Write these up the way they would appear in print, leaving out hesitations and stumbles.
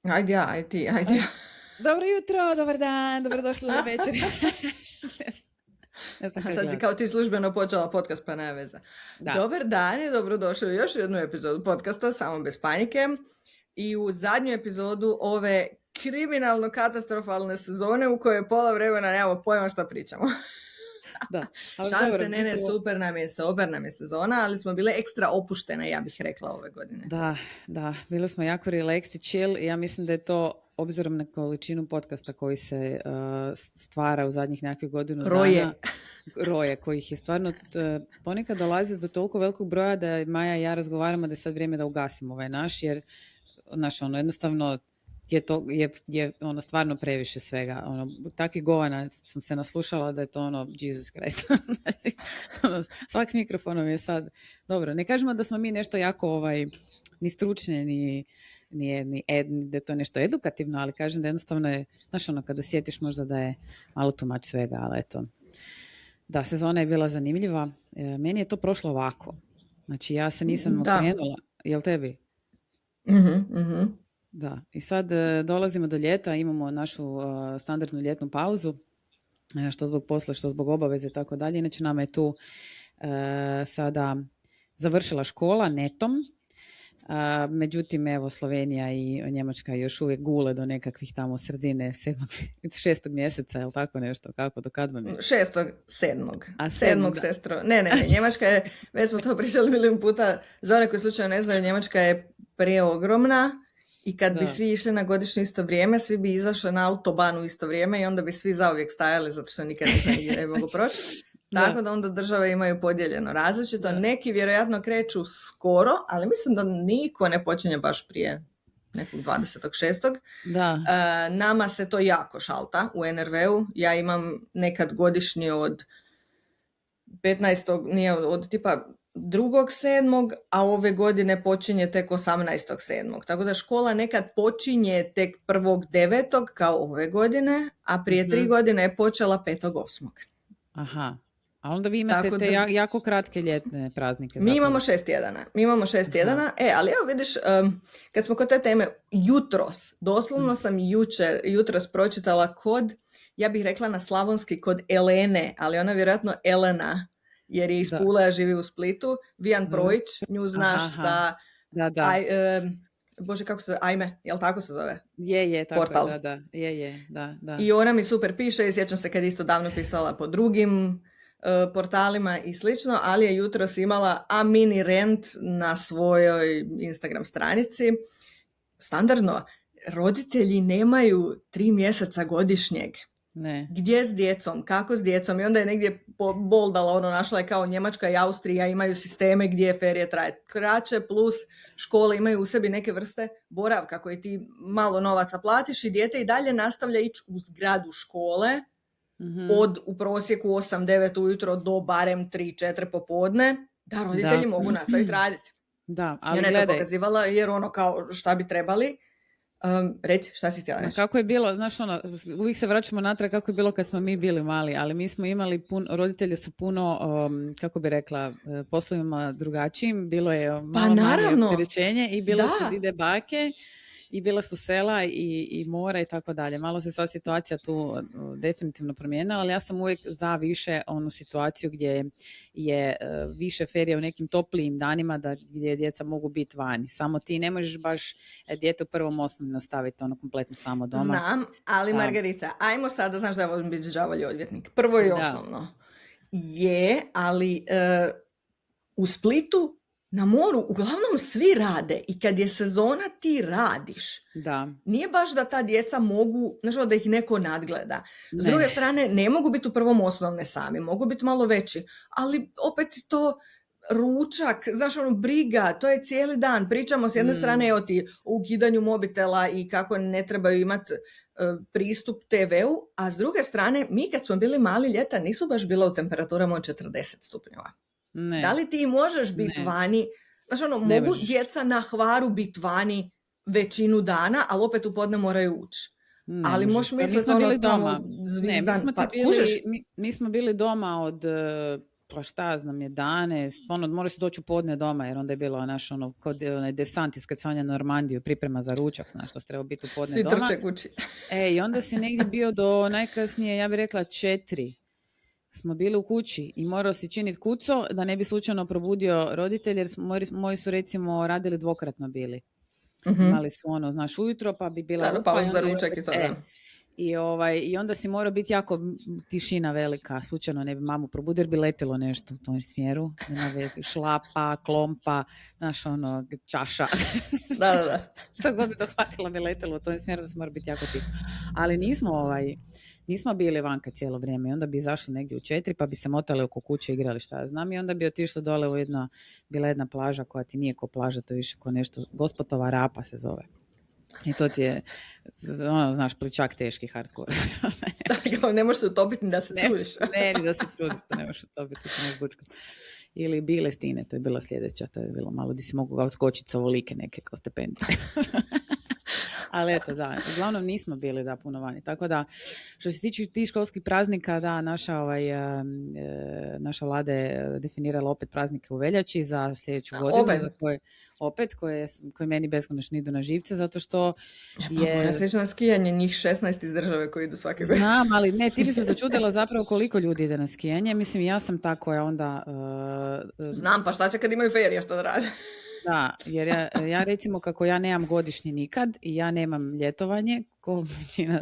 Ajde ja, aj ti, ajde ja. Dobro jutro, dobar dan, dobrodošli u večer. Ne znam A kako sad si gledati. kao ti službeno počela podcast, pa nema veze. Da, Dobar dan i dobrodošli u još jednu epizodu podcasta Samo bez panike. I u zadnju epizodu ove kriminalno katastrofalne sezone u kojoj pola vremena nemamo pojma šta pričamo. da. Ali Šalim dobro, se, ne, to- super nam je sezona, ali smo bile ekstra opuštene, ja bih rekla, ove godine. Da, bili smo jako relaxed i chill i ja mislim da je to, obzirom na količinu podcasta koji se stvara u zadnjih nekakvih godinu dana, roje kojih je stvarno, ponekad dolazi do toliko velikog broja da Maja i ja razgovaramo da je sad vrijeme da ugasimo ovaj naš, jer jednostavno je ono stvarno previše svega. Takvih govana sam se naslušala da je to Jesus Christ. Znači, svak s mikrofonom je sad dobro. Ne kažemo da smo mi nešto jako ni stručne, ni da je to nešto edukativno, ali kažem da jednostavno je, znaš kada sjetiš možda da je malo tumač svega, ali eto. Da, sezona je bila zanimljiva. Meni je to prošlo ovako. Znači ja se nisam okrenula. Jel tebi? Mhm. Da, i sad dolazimo do ljeta, imamo našu standardnu ljetnu pauzu, što zbog posla, što zbog obaveze i tako dalje. Inače nama je tu sada završila škola netom, međutim evo Slovenija i Njemačka još uvijek gule do nekakvih tamo sredine 6. mjeseca, je li tako nešto? Kako, do kad vam je? 6.7. A 7. sestro. Ne, Njemačka je, već smo to pričali milijun puta, za one koji slučajno ne znaju, Njemačka je preogromna i kad bi svi išli na godišnje isto vrijeme, svi bi izašli na autoban u isto vrijeme i onda bi svi zauvijek stajali zato što nikad ne mogu proći. Tako da onda države imaju podijeljeno različito. Neki vjerojatno kreću skoro, ali mislim da niko ne počinje baš prije nekog 26. Nama se to jako šalta u NRV-u. Ja imam nekad godišnji od 15. nije od tipa 2.7. a ove godine počinje tek 18.7. Tako da škola nekad počinje tek 1.9. kao ove godine, a prije 3 godine je počela 5.8. Aha. A onda vi imate te jako kratke ljetne praznike. Mi imamo 6 tjedana. Ali evo vidiš, kad smo kod te teme, doslovno sam jutros pročitala kod, ja bih rekla na slavonski kod Elene, ali ona vjerojatno Elena, jer je iz Pule, a živi u Splitu. Vijan Projić, nju znaš sa... Bože, kako se zove? Ajme, jel tako se zove? Je, tako portal. Je, da. I ona mi super piše i sjećam se kad isto davno pisala po drugim portalima i slično, ali je jutros imala mini rent na svojoj Instagram stranici. Standardno, roditelji nemaju 3 mjeseca godišnjeg. Ne. Gdje s djecom, kako s djecom, i onda je negdje boldala, našla je kao Njemačka i Austrija imaju sisteme gdje ferije traje kraće, plus škole imaju u sebi neke vrste boravka koje ti malo novaca platiš i dijete i dalje nastavlja ići u zgradu škole od u prosjeku 8-9 ujutro do barem 3-4 popodne, da roditelji mogu nastaviti raditi. Da, ali ona je to pokazivala jer kao šta bi trebali. Reci, šta si htjela reći? Kako je bilo, znaš uvijek se vraćamo natrag kako je bilo kad smo mi bili mali, ali mi smo imali roditelje sa puno, kako bi rekla, poslovima drugačijim, bilo je malo manje opterećenje i bilo su dide bake i bila su sela i mora i tako dalje. Malo se sad situacija tu definitivno promijenila, ali ja sam uvijek za više onu situaciju gdje je više ferija u nekim toplijim danima gdje djeca mogu biti vani. Samo ti ne možeš baš dijete u prvom osnovno staviti kompletno samo doma. Znam, ali Margarita, ajmo sada, znaš da volim biti đavolji odvjetnik. Prvo i osnovno. Je, ali u Splitu na moru uglavnom svi rade i kad je sezona ti radiš. Da. Nije baš da ta djeca mogu, znaš, da ih neko nadgleda. S druge strane, ne mogu biti u prvom osnovne sami, mogu biti malo veći, ali opet to ručak, znaš, briga, to je cijeli dan. Pričamo s jedne strane o ukidanju mobitela i kako ne trebaju imati pristup TV-u, a s druge strane, mi kad smo bili mali ljeta nisu baš bila u temperaturama od 40 stupnjeva. Ne. Da li ti možeš biti vani? Znaš, mogu djeca na Hvaru biti vani većinu dana, ali opet u podne moraju ući. Ali možeš misliti doma. Zvizdan. Mi smo bili doma od pa šta znam, 11, ono, moraš doći u podne doma, jer onda je bilo, naš, ono, kod onaj desant iskrcavanja na Normandiju, priprema za ručak, znaš, što treba biti u podne Svi doma. trče kući. I onda si negdje bio do najkasnije, ja bih rekla 4. Smo bili u kući i morao si činiti kuco da ne bi slučajno probudio roditelj, jer moji su recimo radili dvokratno bili. Imali su ono, znaš, ujutro pa bi bila... Da, pauza za ručak i to, da. I onda si morao biti jako tišina velika, slučajno ne bi mamu probudio jer bi letilo nešto u tom smjeru. Šlapa, klompa, znaš ono, čaša. Da. Što god bi dohvatila bi letilo u tom smjeru, se mora biti jako tiho. Ali nismo bili vanka cijelo vrijeme i onda bi izašli negdje u 4 pa bi se motali oko kuće i igrali šta ja znam i onda bi otišli dole u bila jedna plaža koja ti nije ko plaža, to je više ko nešto, Gospodova Rapa se zove. I to ti je, ono, znaš, pličak teški hardcore. Ne možeš se utopiti ni da se trudiš. Ne, da se trudiš, ne možeš utopiti, se možeš bučkati. Ili Bile stine, to je bila sljedeća, to je bilo malo gdje si mogu skočiti sa ovolike neke kao stepenice. Ali eto, da, uglavnom nismo bili puno vani. Tako da, što se tiče tih školskih praznika, da, naša vlada je definirala opet praznike u veljači za sljedeću godinu. Koji meni beskonačno idu na živce, zato što je... Ja sjećam na skijanje njih 16 iz države koji idu svake godine. Znam, ali ne, ti bi se začudila zapravo koliko ljudi ide na skijanje. Mislim, ja sam ta koja onda... Znam, pa šta će kad imaju ferija što da rade? Da, jer ja recimo kako ja nemam godišnji nikad i ja nemam ljetovanje ko većina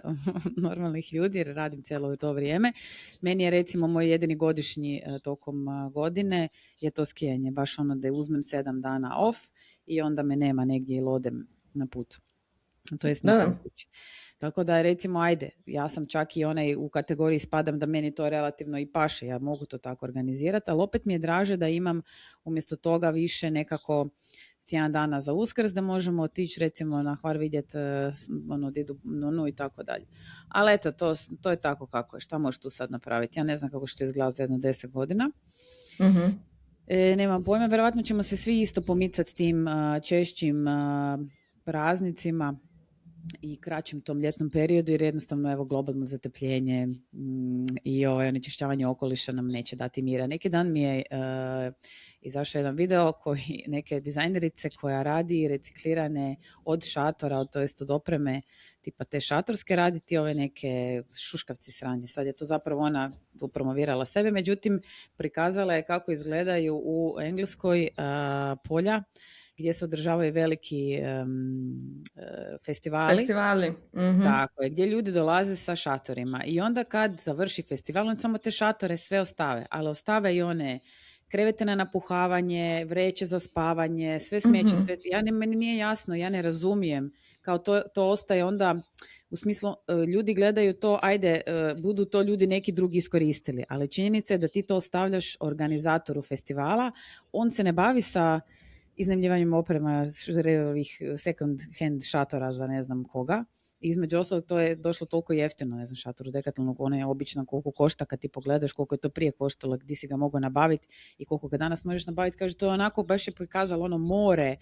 normalnih ljudi jer radim cijelo to vrijeme, meni je recimo moj jedini godišnji tokom godine je to skijanje, baš ono da uzmem 7 dana off i onda me nema negdje ili odem na put. To jest nisam u kući. Tako da recimo, ajde, ja sam čak i onaj u kategoriji spadam da meni to relativno i paše, ja mogu to tako organizirati, ali opet mi je draže da imam umjesto toga više nekako tjedan dana za Uskrs, da možemo otići recimo na Hvar vidjeti didu nonu i tako dalje. Ali eto, to je tako kako je, šta možeš tu sad napraviti? Ja ne znam kako će to izgledati za jedno 10 godina. Mm-hmm. Nemam pojma, vjerojatno ćemo se svi isto pomicati tim češćim praznicima i kraćem tom ljetnom periodu jer jednostavno evo globalno zatopljenje i onečišćavanje okoliša nam neće dati mira. Neki dan mi je izašao jedan video koji neke dizajnerice koja radi reciklirane od šatora, to jest od opreme tipa te šatorske raditi ove neke šuškavci sranje. Sad je to zapravo ona tu promovirala sebe, međutim prikazala je kako izgledaju u Engleskoj polja gdje se održavaju veliki festivali. Mm-hmm. Tako je, gdje ljudi dolaze sa šatorima i onda kad završi festival, on samo te šatore sve ostave, ali ostave i one krevete na napuhavanje, vreće za spavanje, sve smeće, sve. Meni nije jasno, ja ne razumijem, kao to ostaje onda, u smislu, ljudi gledaju to, ajde, budu to ljudi neki drugi iskoristili, ali činjenica je da ti to ostavljaš organizatoru festivala, on se ne bavi sa iznajmljivanjem oprema ovih second hand šatora za ne znam koga. Između ostalog to je došlo toliko jeftino, ne znam, šator u Decathlonu, ona je obična koliko košta kad ti pogledaš koliko je to prije koštalo, gdje si ga mogao nabaviti i koliko ga danas možeš nabaviti. Kaže, to je onako baš je prikazalo ono more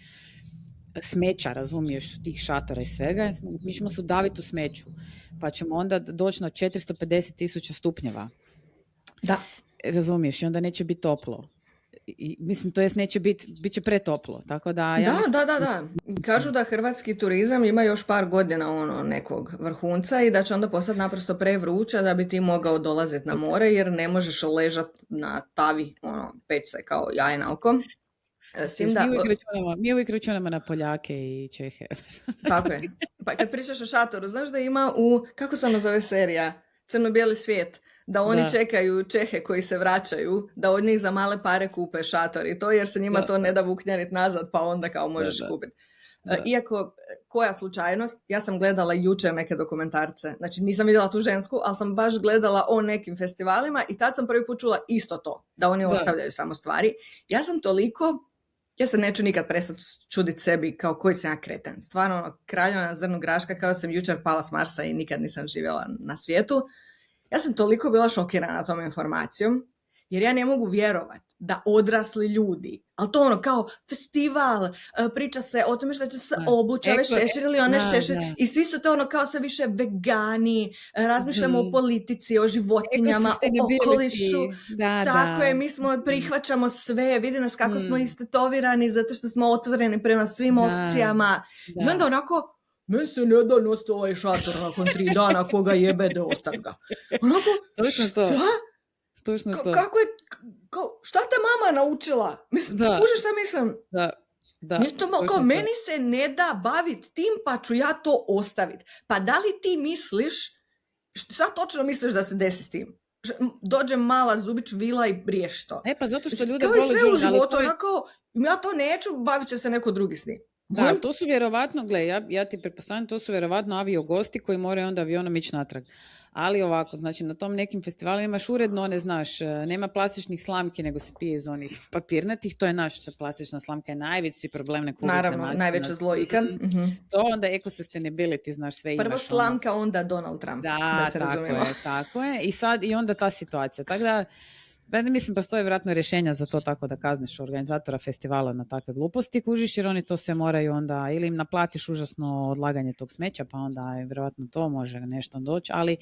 smeća, razumiješ, tih šatora i svega. Mi ćemo se udaviti u smeću, pa ćemo onda doći na 450,000 stupnjeva. Da. Razumiješ, i onda neće biti toplo. Mislim, to jest neće bit će pretoplo, tako da... Da. Kažu da hrvatski turizam ima još par godina nekog vrhunca i da će onda postati naprosto prevruća da bi ti mogao dolaziti na more jer ne možeš ležati na tavi, peć se kao jaje na oko. Mi uvijek računamo na Poljake i Čehe. Tako je. Pa kad pričaš o šatoru, znaš da ima kako se ono zove serija? Crno-bijeli svijet. Da oni čekaju Čehe koji se vraćaju, da od njih za male pare kupe šator i to, jer se njima to ne da vuknjaniti nazad, pa onda kao možeš kupiti. Iako, koja slučajnost, ja sam gledala jučer neke dokumentarce, znači nisam vidjela tu žensku, ali sam baš gledala o nekim festivalima i tad sam prvi put čula isto to, da oni ostavljaju samo stvari. Ja se neću nikad prestati čuditi sebi kao koji sam ja kreten. Stvarno, kraljeva na zrnu graška, kao sam jučer pala s Marsa i nikad nisam živjela na svijetu. Ja sam toliko bila šokirana tom informacijom, jer ja ne mogu vjerovat da odrasli ljudi, ali to ono kao festival, priča se o tome što će se obući, ove šešir ili one šešir, i svi su to ono kao sve više vegani, razmišljamo o politici, o životinjama, o okolišu, tako je, mi prihvaćamo sve, vidi nas kako smo istetovirani zato što smo otvoreni prema svim opcijama, i onda onako, meni se ne da nosti ovaj šator nakon 3 dana, koga jebede, ostav ga. Onako, šta? Kako je, šta te mama naučila? Mislim, kužiš šta mislim? Da, kao, meni se ne da baviti tim, pa ću ja to ostaviti. Pa da li ti misliš, šta točno misliš da se desi s tim? Dođe mala Zubić vila i riješi to. Pa zato što ljude vole sve u životu, onako, ja to neću, bavit će se neko drugi s njim. Da, to su vjerovatno, ja ti pretpostavljam, to su vjerovatno aviogosti koji moraju onda avionom ići natrag. Ali ovako, znači na tom nekim festivalima imaš uredno, ne znaš, nema plastičnih slamki, nego se pije iz onih papirnatih, to je naša plastična slamka, je najveći problem nekog. Naravno, najveće zlo ikad. To onda eco-sustainability, znaš, sve imaš. Prvo slamka, onda Donald Trump, da se razumijemo. Tako je, i onda ta situacija. Tako da, mislim, postoje vjerojatno rješenja za to, tako da kazniš organizatora festivala na takve gluposti, kužiš, jer oni to sve moraju onda, ili im naplatiš užasno odlaganje tog smeća, pa onda vjerojatno to može nešto doći, ali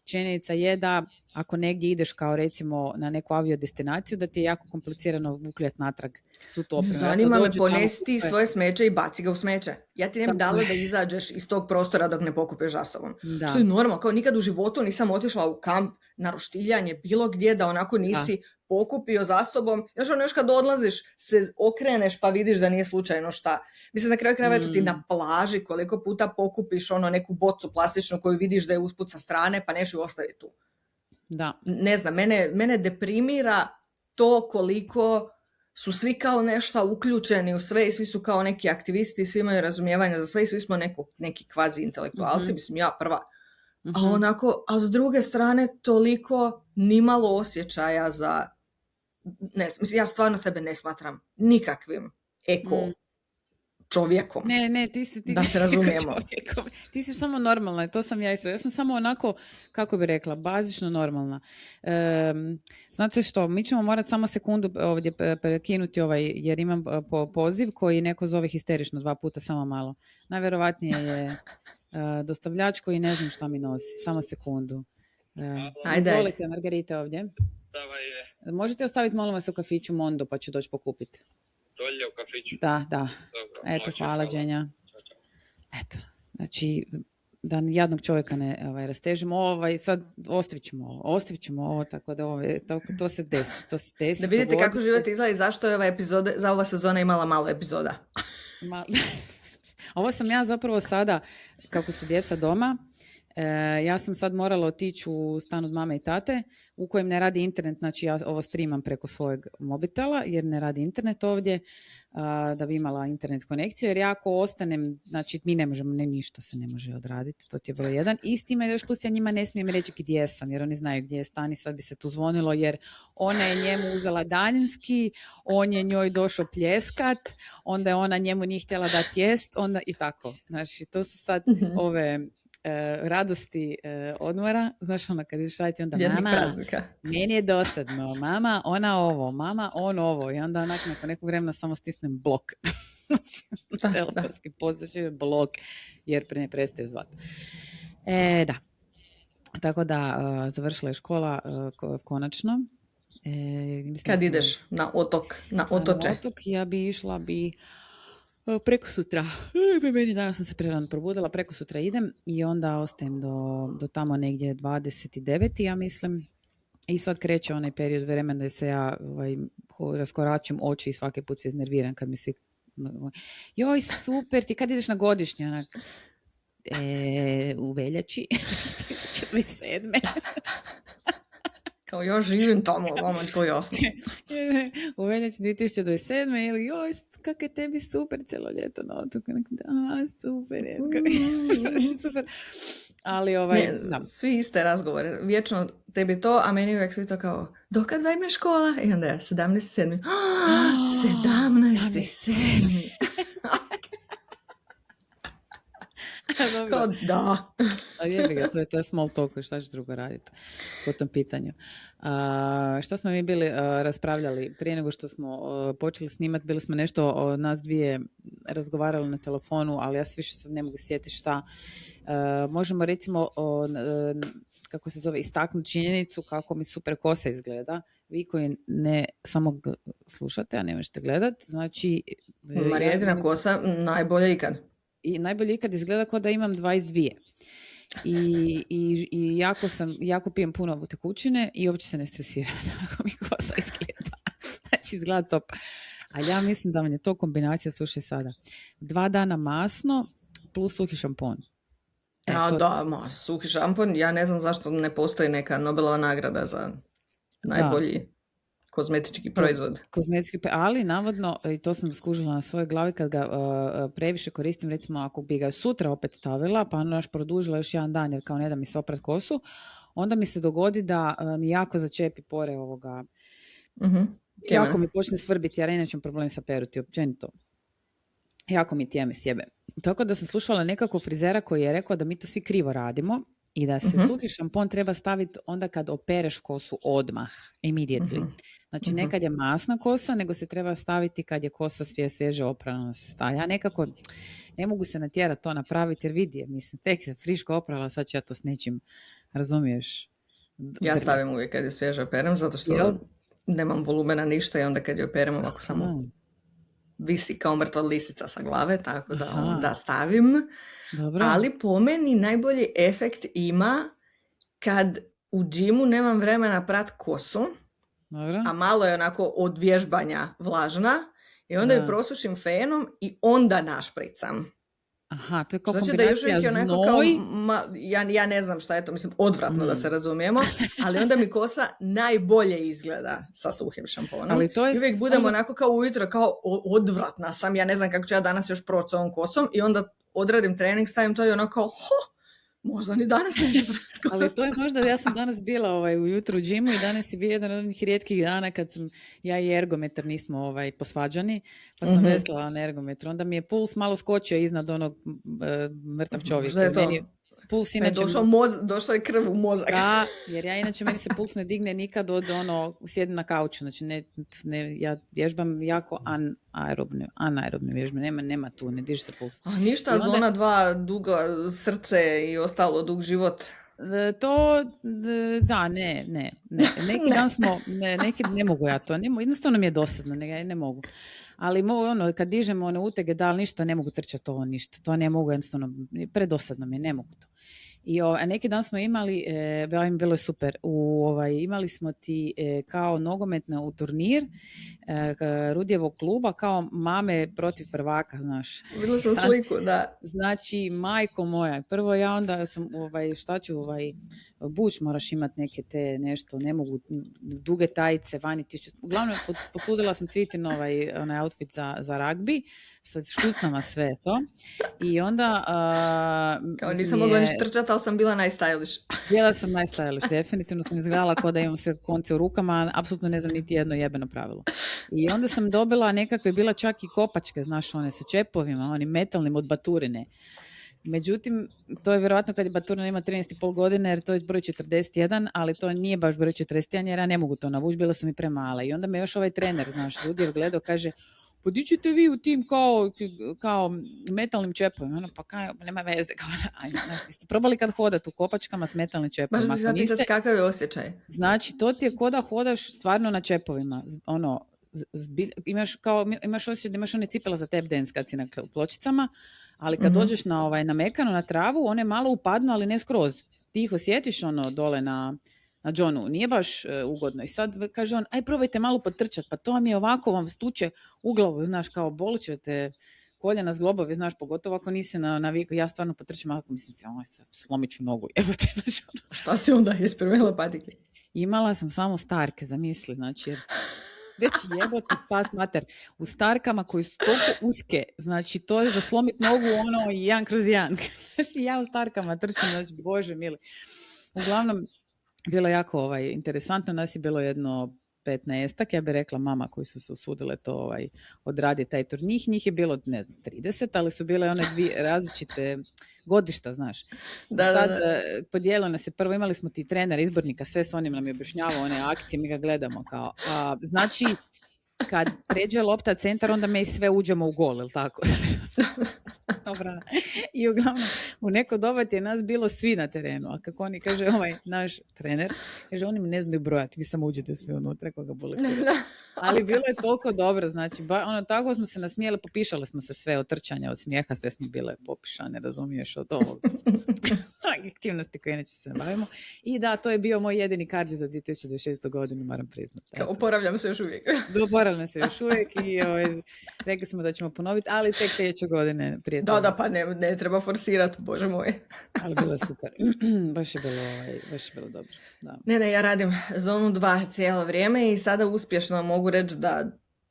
činjenica je da ako negdje ideš kao recimo na neku aviodestinaciju, da ti je jako komplicirano vukljati natrag svu to opremu. Zanima me, ponesi ti svoje smeće i baci ga u smeće. Ja ti ne bi dala da izađeš iz tog prostora dok ne pokupiš za sobom. Da. Što je normalno, kao nikad u životu nisam otišla u kamp na roštiljanje, bilo gdje da onako nisi pokupio za sobom. Još kad odlaziš se okreneš pa vidiš da nije slučajno šta. Mislim, na kraju krajeva ti na plaži koliko puta pokupiš neku bocu plastičnu koju vidiš da je usput sa strane pa neš ju ostaviti tu. Da. Ne znam, mene deprimira to koliko su svi kao nešto uključeni u sve i svi su kao neki aktivisti, svi imaju razumijevanja za sve i svi smo neki kvazi intelektualci, mislim ja prva. A s druge strane toliko nimalo osjećaja za, ja stvarno sebe ne smatram nikakvim eko čovjekom. Ne, ti da se razumijemo. Ti si samo normalna, to sam ja isto. Ja sam samo onako, kako bi rekla, bazično normalna. Znate što, mi ćemo morati samo sekundu ovdje prekinuti jer imam poziv koji neko zove histerično 2 puta, samo malo. Najvjerovatnije je dostavljač koji ne znam šta mi nosi. Samo sekundu. Izvolite, Margarita ovdje. Možete ostaviti, molim vas, u kafiću Mondo, pa ću doći pokupiti. Dolje u kafiću? Da. Dobro, eto, hvala, Đenja. Eto, znači, da jadnog čovjeka ne rastežimo, sad ostavit ćemo ovo, tako da to se desi. Da vidite kako život izgleda i zašto je za ova sezona imala malo epizoda. Ovo sam ja zapravo sada, kako su djeca doma, ja sam sad morala otići u stan od mame i tate u kojem ne radi internet, znači ja ovo streamam preko svojeg mobitela jer ne radi internet ovdje, da bi imala internet konekciju, jer ja ako ostanem, znači mi ne možemo, ništa se ne može odraditi, to ti je broj 1. I s time još plus ja njima ne smijem reći gdje sam, jer oni znaju gdje je stan i sad bi se tu zvonilo, jer ona je njemu uzela daljinski, on je njoj došao pljeskat, onda je ona njemu nije htjela dati jest, onda i tako. Znači, to su sad ove radosti odmora, znaš kad ideš raditi onda jednih mama, praznika. Meni je dosadno, mama ona ovo, mama on ovo i onda nakon nekog vremena samo stisnem blok. Telefonski poziv je blok jer ne prestaje zvati. Da. Tako da završila je škola konačno. Kad ideš na otok, na otoče? Na otok ja bi išla preko sutra. Meni danas sam se prerano probudila, preko sutra idem i onda ostajem do tamo negdje 29. ja mislim. I sad kreće onaj period vremena da se ja raskoračim oči i svaki put se iznerviram kad mi svi joj super, ti kad ideš na godišnje onak, u veljači 2027. Kao još živim tamo, vama to jasno. U veljači 2027. ili joj, kako je tebi super cijelo ljeto na otoku. Super. Super. Ali da. Svi iste razgovore. Vječno tebi to, a meni uvijek svi to kao, dokad vam je škola? I onda je 17.7. 17.7. Kao da. A jebi ga, to je small talk, šta ćeš drugo raditi po tom pitanju. Šta smo mi bili raspravljali prije nego što smo počeli snimati, bili smo nešto o nas dvije razgovarali na telefonu, ali ja se više sad ne mogu sjetiti šta. Možemo recimo kako se zove, istaknuti činjenicu kako mi super kosa izgleda. Vi koji ne samo slušate, a ne možete gledati, znači... Marijetina kosa najbolje ikad. I najbolje ikad izgleda kao da imam 22. I jako pijem puno tekućine i uopće se ne stresiram kako mi kosa izgleda. Znači izgleda top. Ali ja mislim da vam je to kombinacija, slušaj sada. 2 dana masno plus suhi šampon. Da, suhi šampon, ja ne znam zašto ne postoji neka Nobelova nagrada za najbolji kozmetički proizvod. Ali navodno, i to sam skužila na svojoj glavi, kad ga previše koristim, recimo ako bi ga sutra opet stavila, pa još produžila još 1 dan, jer kao ne da mi se oprat kosu, onda mi se dogodi da mi jako začepi pore ovoga. Jako mi počne svrbiti, jer inače imam problem sa peruti, općenito. Jako mi tijeme sjebe. Tako da sam slušala nekako frizera koji je rekao da mi to svi krivo radimo i da se suhi šampon treba staviti onda kad opereš kosu odmah, immediately. Znači ne kad je masna kosa, nego se treba staviti kad je kosa svježe oprana se stavlja. Ja nekako ne mogu se natjerati to napraviti jer vidi, mislim, tek se friško oprala, sad ću ja to s nečim, razumiješ? Ja stavim uvijek kad je svježe operem, zato što nemam volumena ništa i onda kad je operem ovako samo visi kao mrtva lisica sa glave, tako da onda stavim. Dobro. Ali po meni najbolji efekt ima kad u džimu nemam vremena prat kosu, dobro, a malo je onako od vježbanja vlažna i onda ju prosušim fenom i onda našpricam. Aha, to je kao znači kombinacija da još onako kao, ja ne znam šta je to, mislim, odvratno da se razumijemo, ali onda mi kosa najbolje izgleda sa suhim šamponom. Ali to je... I uvijek budem onako kao ujutro, kao odvratna sam, ja ne znam kako ću ja danas još proći s ovom kosom i onda odradim trening, stavim to i onako kao, možda ni danas neću praviti kosu. Ali to je možda, ja sam danas bila ujutro u džimu i danas je bio jedan od onih rijetkih dana kad sam ja i ergometar nismo posvađani, pa sam veslala na ergometru. Onda mi je puls malo skočio iznad onog mrtav čovjek. Možda je to? Puls inače... Došla je krv u mozak. Da, jer ja inače meni se puls ne digne nikad od sjedim na kauču. Znači ja vježbam jako anaerobne vježbe. Nema tu, ne diže se puls. A ništa, onda... zona 2, dugo srce i ostalo, dug život. To, da, ne. Neki dan smo, neki ne mogu ja to, jednostavno mi je dosadno, ne mogu. Ali kad dižemo one utege, da, ali ništa, ne mogu trčati ovo ništa. To ne mogu, jednostavno, predosadno mi je, ne mogu to. I neki dan smo imali, bilo je super, imali smo ti kao nogometna u turnir Rudijevog kluba, kao mame protiv prvaka, znaš. Vidjela sam sliku, da. Znači, majko moja, prvo ja onda sam, šta ću, buć moraš imati neke te nešto, ne mogu, duge tajice, vani tišće. Uglavnom, posudila sam Cvitin onaj outfit za ragbi, sa štucnama sve to. I onda... kao nisam mogla ništa trčati, ali sam bila najstylish. Bila sam najstylish, definitivno sam izgledala kao da imam sve konce u rukama, apsolutno ne znam niti jedno jebeno pravilo. I onda sam dobila nekakve, bila čak i kopačke, znaš, one sa čepovima, onim metalnim od baturine. Međutim, to je vjerojatno kad je baturina ima 13,5 godine, jer to je broj 41, ali to nije baš broj 41, jer ja ne mogu to navući, bila sam i premala. I onda me još ovaj trener, znaš, Rudjev gledao, kaže, pa di ćete vi u tim kao metalnim čepovima? Pa nema veze. Ste probali kad hodate u kopačkama s metalnim čepovima? Baš da zapisati kakav je osjećaj. Znači, to ti je ko da hodaš stvarno na čepovima. Imaš osjećaj da imaš one cipela za tap dance kad si na pločicama, ali kad dođeš na mekano, na travu, one malo upadnu, ali ne skroz. Ti ih osjetiš dole na Johnu, nije baš ugodno. I sad kaže on, aj probajte malo potrčati, pa to vam je ovako, vam stuče u glavu, znaš, kao bolićete koljena zglobovi, znaš, pogotovo ako nisi na viku, ja stvarno potrčim, ako mislim se, slomit ću nogu, evo te, znaš. Šta si onda, jesi premjela patike? Imala sam samo starke, zamisli, znači, jer već jebote pas mater, u starkama koji su toliko uske, znači to je za slomit nogu 1/1. Znači ja u starkama trčim, znači bože mili. Uglavnom, bilo jako interesantno, nas je bilo jedno 15-ak, ja bih rekla mama koji su se usudile to odraditi taj turnir. Njih je bilo, ne znam, 30, ali su bile one dvije različite godišta, znaš. Da, Sad da. podijelilo nas je, prvo imali smo ti trener izbornika, sve s onim nam je objašnjavao one akcije, mi ga gledamo kao, znači kad pređe lopta centar, onda mi sve uđemo u gol, ili tako? Dobra. I uglavnom, u neko doba ti je nas bilo svi na terenu, a kako oni, kaže ovaj naš trener, kaže oni mi ne znaju brojati, vi samo uđete sve unutra koga boli. Ali bilo je toliko dobro, znači, tako smo se nasmijeli, popišali smo se sve od trčanja, od smijeha, sve smo bile popišane, razumiješ, od ovog aktivnosti koje inače se ne bavimo. I da, to je bio moj jedini kardio za 2026. godinu, moram priznati. Oporavljam se još uvijek. Oporavljam se još uvijek i rekli smo da ćemo ponoviti, ali tek sljedeće godine prije toga. Da, pa ne treba forsirati, bože moj. Ali bilo je super. baš je bilo dobro. Da. Ne, ja radim zonu 2 cijelo vrijeme i sada uspješno mogu reći da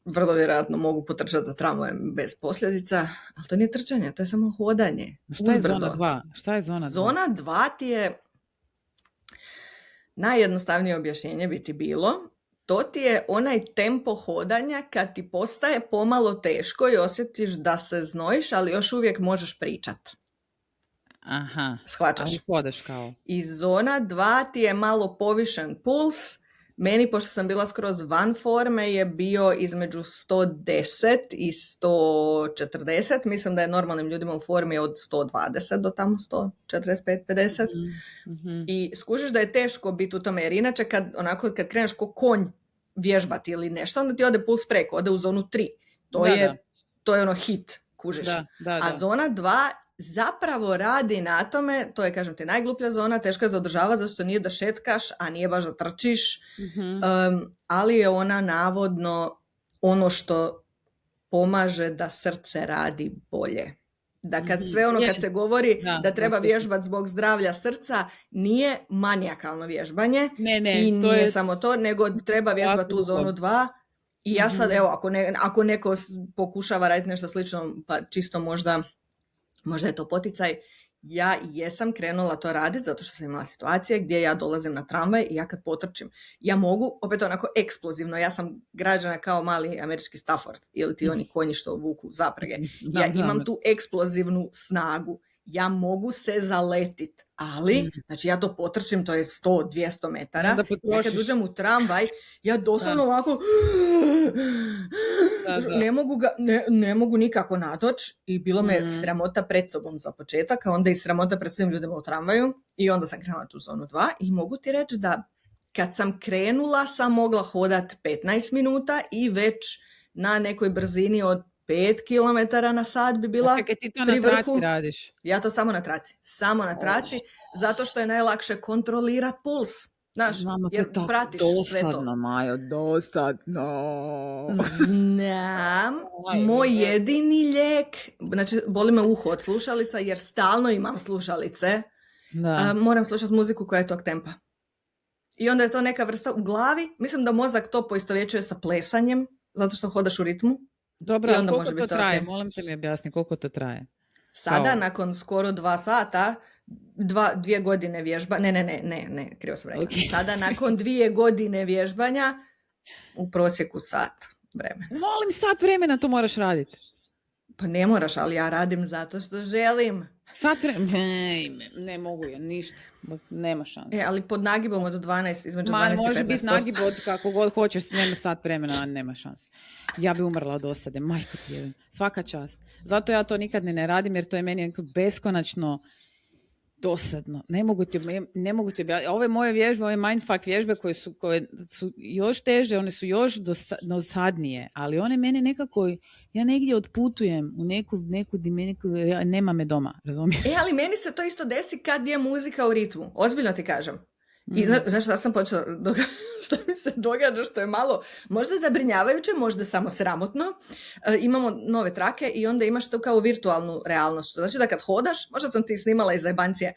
vrlo vjerojatno mogu potrčati za tramvajem bez posljedica, ali to nije trčanje, to je samo hodanje. Šta je zona 2? Šta je zona 2? Zona 2 ti je, najjednostavnije objašnjenje bi ti bilo, to ti je onaj tempo hodanja kad ti postaje pomalo teško i osjetiš da se znojiš, ali još uvijek možeš pričat. Aha, shvaćaš? Ali hodaš kao. I zona 2 ti je malo povišen puls. Meni, pošto sam bila skroz van forme, je bio između 110 i 140. Mislim da je normalnim ljudima u formi od 120 do tamo 145-50. Mm-hmm. I skužiš da je teško biti u tome, jer inače kad kreneš ko konj vježbati ili nešto, onda ti ode puls preko, ode u zonu 3. To je ono hit, kužiš. Da. A zona 2 zapravo radi na tome, to je, kažem ti, najgluplja zona, teška je za održavati, zato što nije da šetkaš, a nije baš da trčiš, ali je ona navodno ono što pomaže da srce radi bolje. Da kad sve ono, kad se govori da treba vježbati zbog zdravlja srca, nije manijakalno vježbanje i nije samo to, nego treba vježbati u zonu 2. I ja sad, evo, ako neko pokušava raditi nešto slično, pa čisto možda je to poticaj, ja jesam krenula to raditi zato što sam imala situacije gdje ja dolazim na tramvaj i ja kad potrčim, ja mogu, opet onako eksplozivno, ja sam građana kao mali američki Stafford ili ti oni konji što vuku zaprege. Ja imam tu eksplozivnu snagu. Ja mogu se zaletit, ali, znači ja to potrčim, to je 100-200 metara, ja kad uđem u tramvaj, ja doslovno ovako ne mogu nikako natoč i bilo me sramota pred sobom za početak, a onda i sramota pred svim ljudima u tramvaju i onda sam krenula tu zonu 2 i mogu ti reći da kad sam krenula sam mogla hodat 15 minuta i već na nekoj brzini od 5 km na sat bi bila čekaj, ti to pri na vrhu. traci radiš? Ja to samo na traci, zato što je najlakše kontrolirati puls. Znaš, jer pratiš sve to. Dosadno, Majo, dosadno. Znam, moj jedini lijek, znači boli me uho od slušalica jer stalno imam slušalice, moram slušati muziku koja je tog tempa. I onda je to neka vrsta u glavi, mislim da mozak to poistovjećuje sa plesanjem, zato što hodaš u ritmu. Dobro, ali koliko to traje? Okay. Molim te mi objasni koliko to traje. Sada, nakon skoro 2 sata, 2 godine vježbanja, ne, krivo sam rekla. Okay. Sada, nakon 2 godine vježbanja, u prosjeku sat vremena. Molim, sat vremena to moraš raditi. Pa ne moraš, ali ja radim zato što želim. Sat vremena? Ne mogu ja, ništa. Nema šanse. Ali pod nagibom od 12, između 12 i 15%. Može biti nagib od kako god hoćeš, nema sat vremena, nema šanse. Ja bi umrla od dosade, majko ti jebim. Svaka čast. Zato ja to nikad ne radim, jer to je meni beskonačno dosadno. Ne mogu ti objasniti. Ove moje vježbe, ove mindfuck vježbe koje su još teže, one su još dosadnije, ali one mene nekako, ja negdje otputujem u neku dimenziju, nema me doma, razumiješ? Ali meni se to isto desi kad je muzika u ritmu. Ozbiljno ti kažem. I znaš šta sam počela, šta mi se događa, što je malo možda zabrinjavajuće, možda samo sramotno. Imamo nove trake i onda imaš to kao virtualnu realnost. Znači da kad hodaš, možda sam ti snimala iz zajebancije,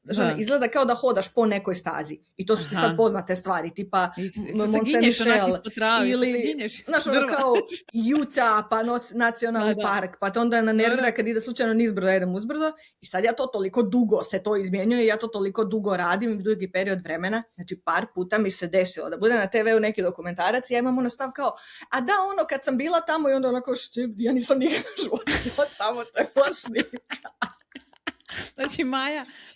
znači, izgleda kao da hodaš po nekoj stazi. I to su ti sad poznate stvari, tipa Mont Saint-Michel ili, znaš, ono kao Utah, pa nacionalni park, pa to onda na nervira kad ide slučajno nizbrdo, idem uzbrdo. I sad ja to toliko dugo se to izmjenjuje, ja to toliko dugo radim, dugi period vremena. Znači par puta mi se desilo da bude na TV-u neki dokumentarac i ja imam ono stav kao, a da ono kad sam bila tamo i onda onako, ja nisam nikada života tamo, to je snimka. Znači,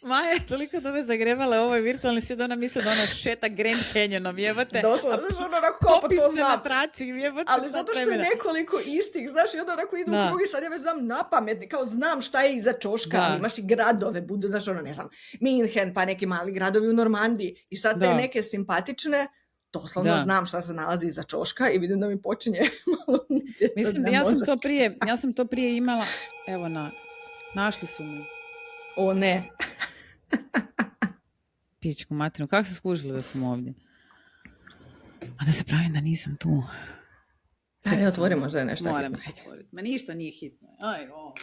Maja je toliko da me zagrebala ovaj virtualni svijet, ona misle da ona šeta Grand Canyonom, jebate. Doslovno, znaš, ono onako kao, pa Popis to se znam. na traci, jebate. Ali zato što je nekoliko istih, znaš, i onda onako idu u krug i sad ja već znam napamet, kao znam šta je iza Čoška, ali imaš i gradove, budu, znaš, ono, ne znam, Minhen, pa neki mali gradovi u Normandiji. I sad te neke simpatične, doslovno znam šta se nalazi iza Čoška i vidim da mi počinje malo utjecati. Mislim da ja sam to prije imala, evo našli su me. O ne. Pičku materinu, kako se skužili da sam ovdje? A da se pravim da nisam tu. Ajde, otvori možda je nešto. Moram ih otvoriti. Ma ništa nije hitno. Aj, o.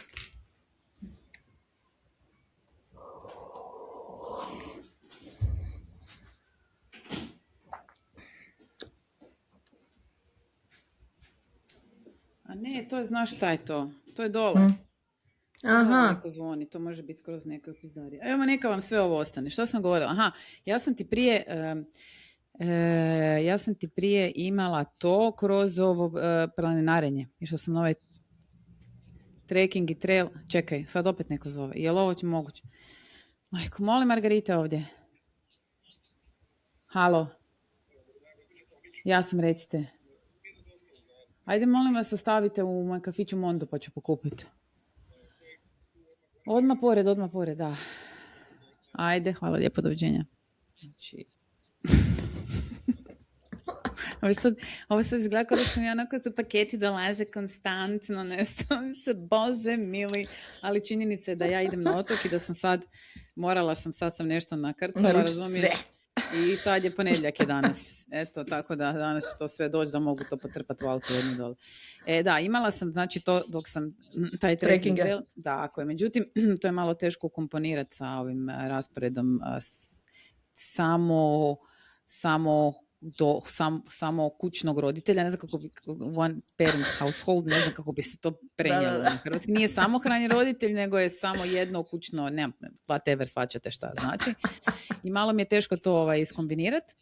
A ne, to je, znaš šta je to? To je dole. Aha. Neko zvoni, to može biti skroz neko pizdarija. Evo, neka vam sve ovo ostane. Što sam govorila? Aha, ja sam ti prije imala to kroz ovo planinarenje. Išla sam na ovaj trekking i trail. Čekaj, sad opet neko zove. Je li ovo će moguće? Majko, molim Margarita ovdje. Halo. Ja sam, recite. Ajde, molim vas, ostavite u moj kafiću Mondo pa ću pokupiti. Odmah pored, da. Ajde, hvala lijepo, doviđenja. Znači... Ovo sad izgleda kao da sam ja onako su paketi dolaze konstantno, nešto se, bože mili, ali činjenica je da ja idem na otok i da sam sad sam nešto nakrcala, razumiješ? I sad je ponedjeljak je danas. Eto, tako da danas će to sve doći da mogu to potrpati u auto jednu dole. Da, imala sam, znači, to dok sam taj trekking trail, da, ako je. Međutim, to je malo teško ukomponirati sa ovim rasporedom samo kućnog roditelja, ne znam kako bi one parent household, ne znam kako bi se to prenijelo na hrvatski. Nije samohrani roditelj, nego je samo jedno kućno, ne, whatever, svačate šta znači. I malo mi je teško to iskombinirati.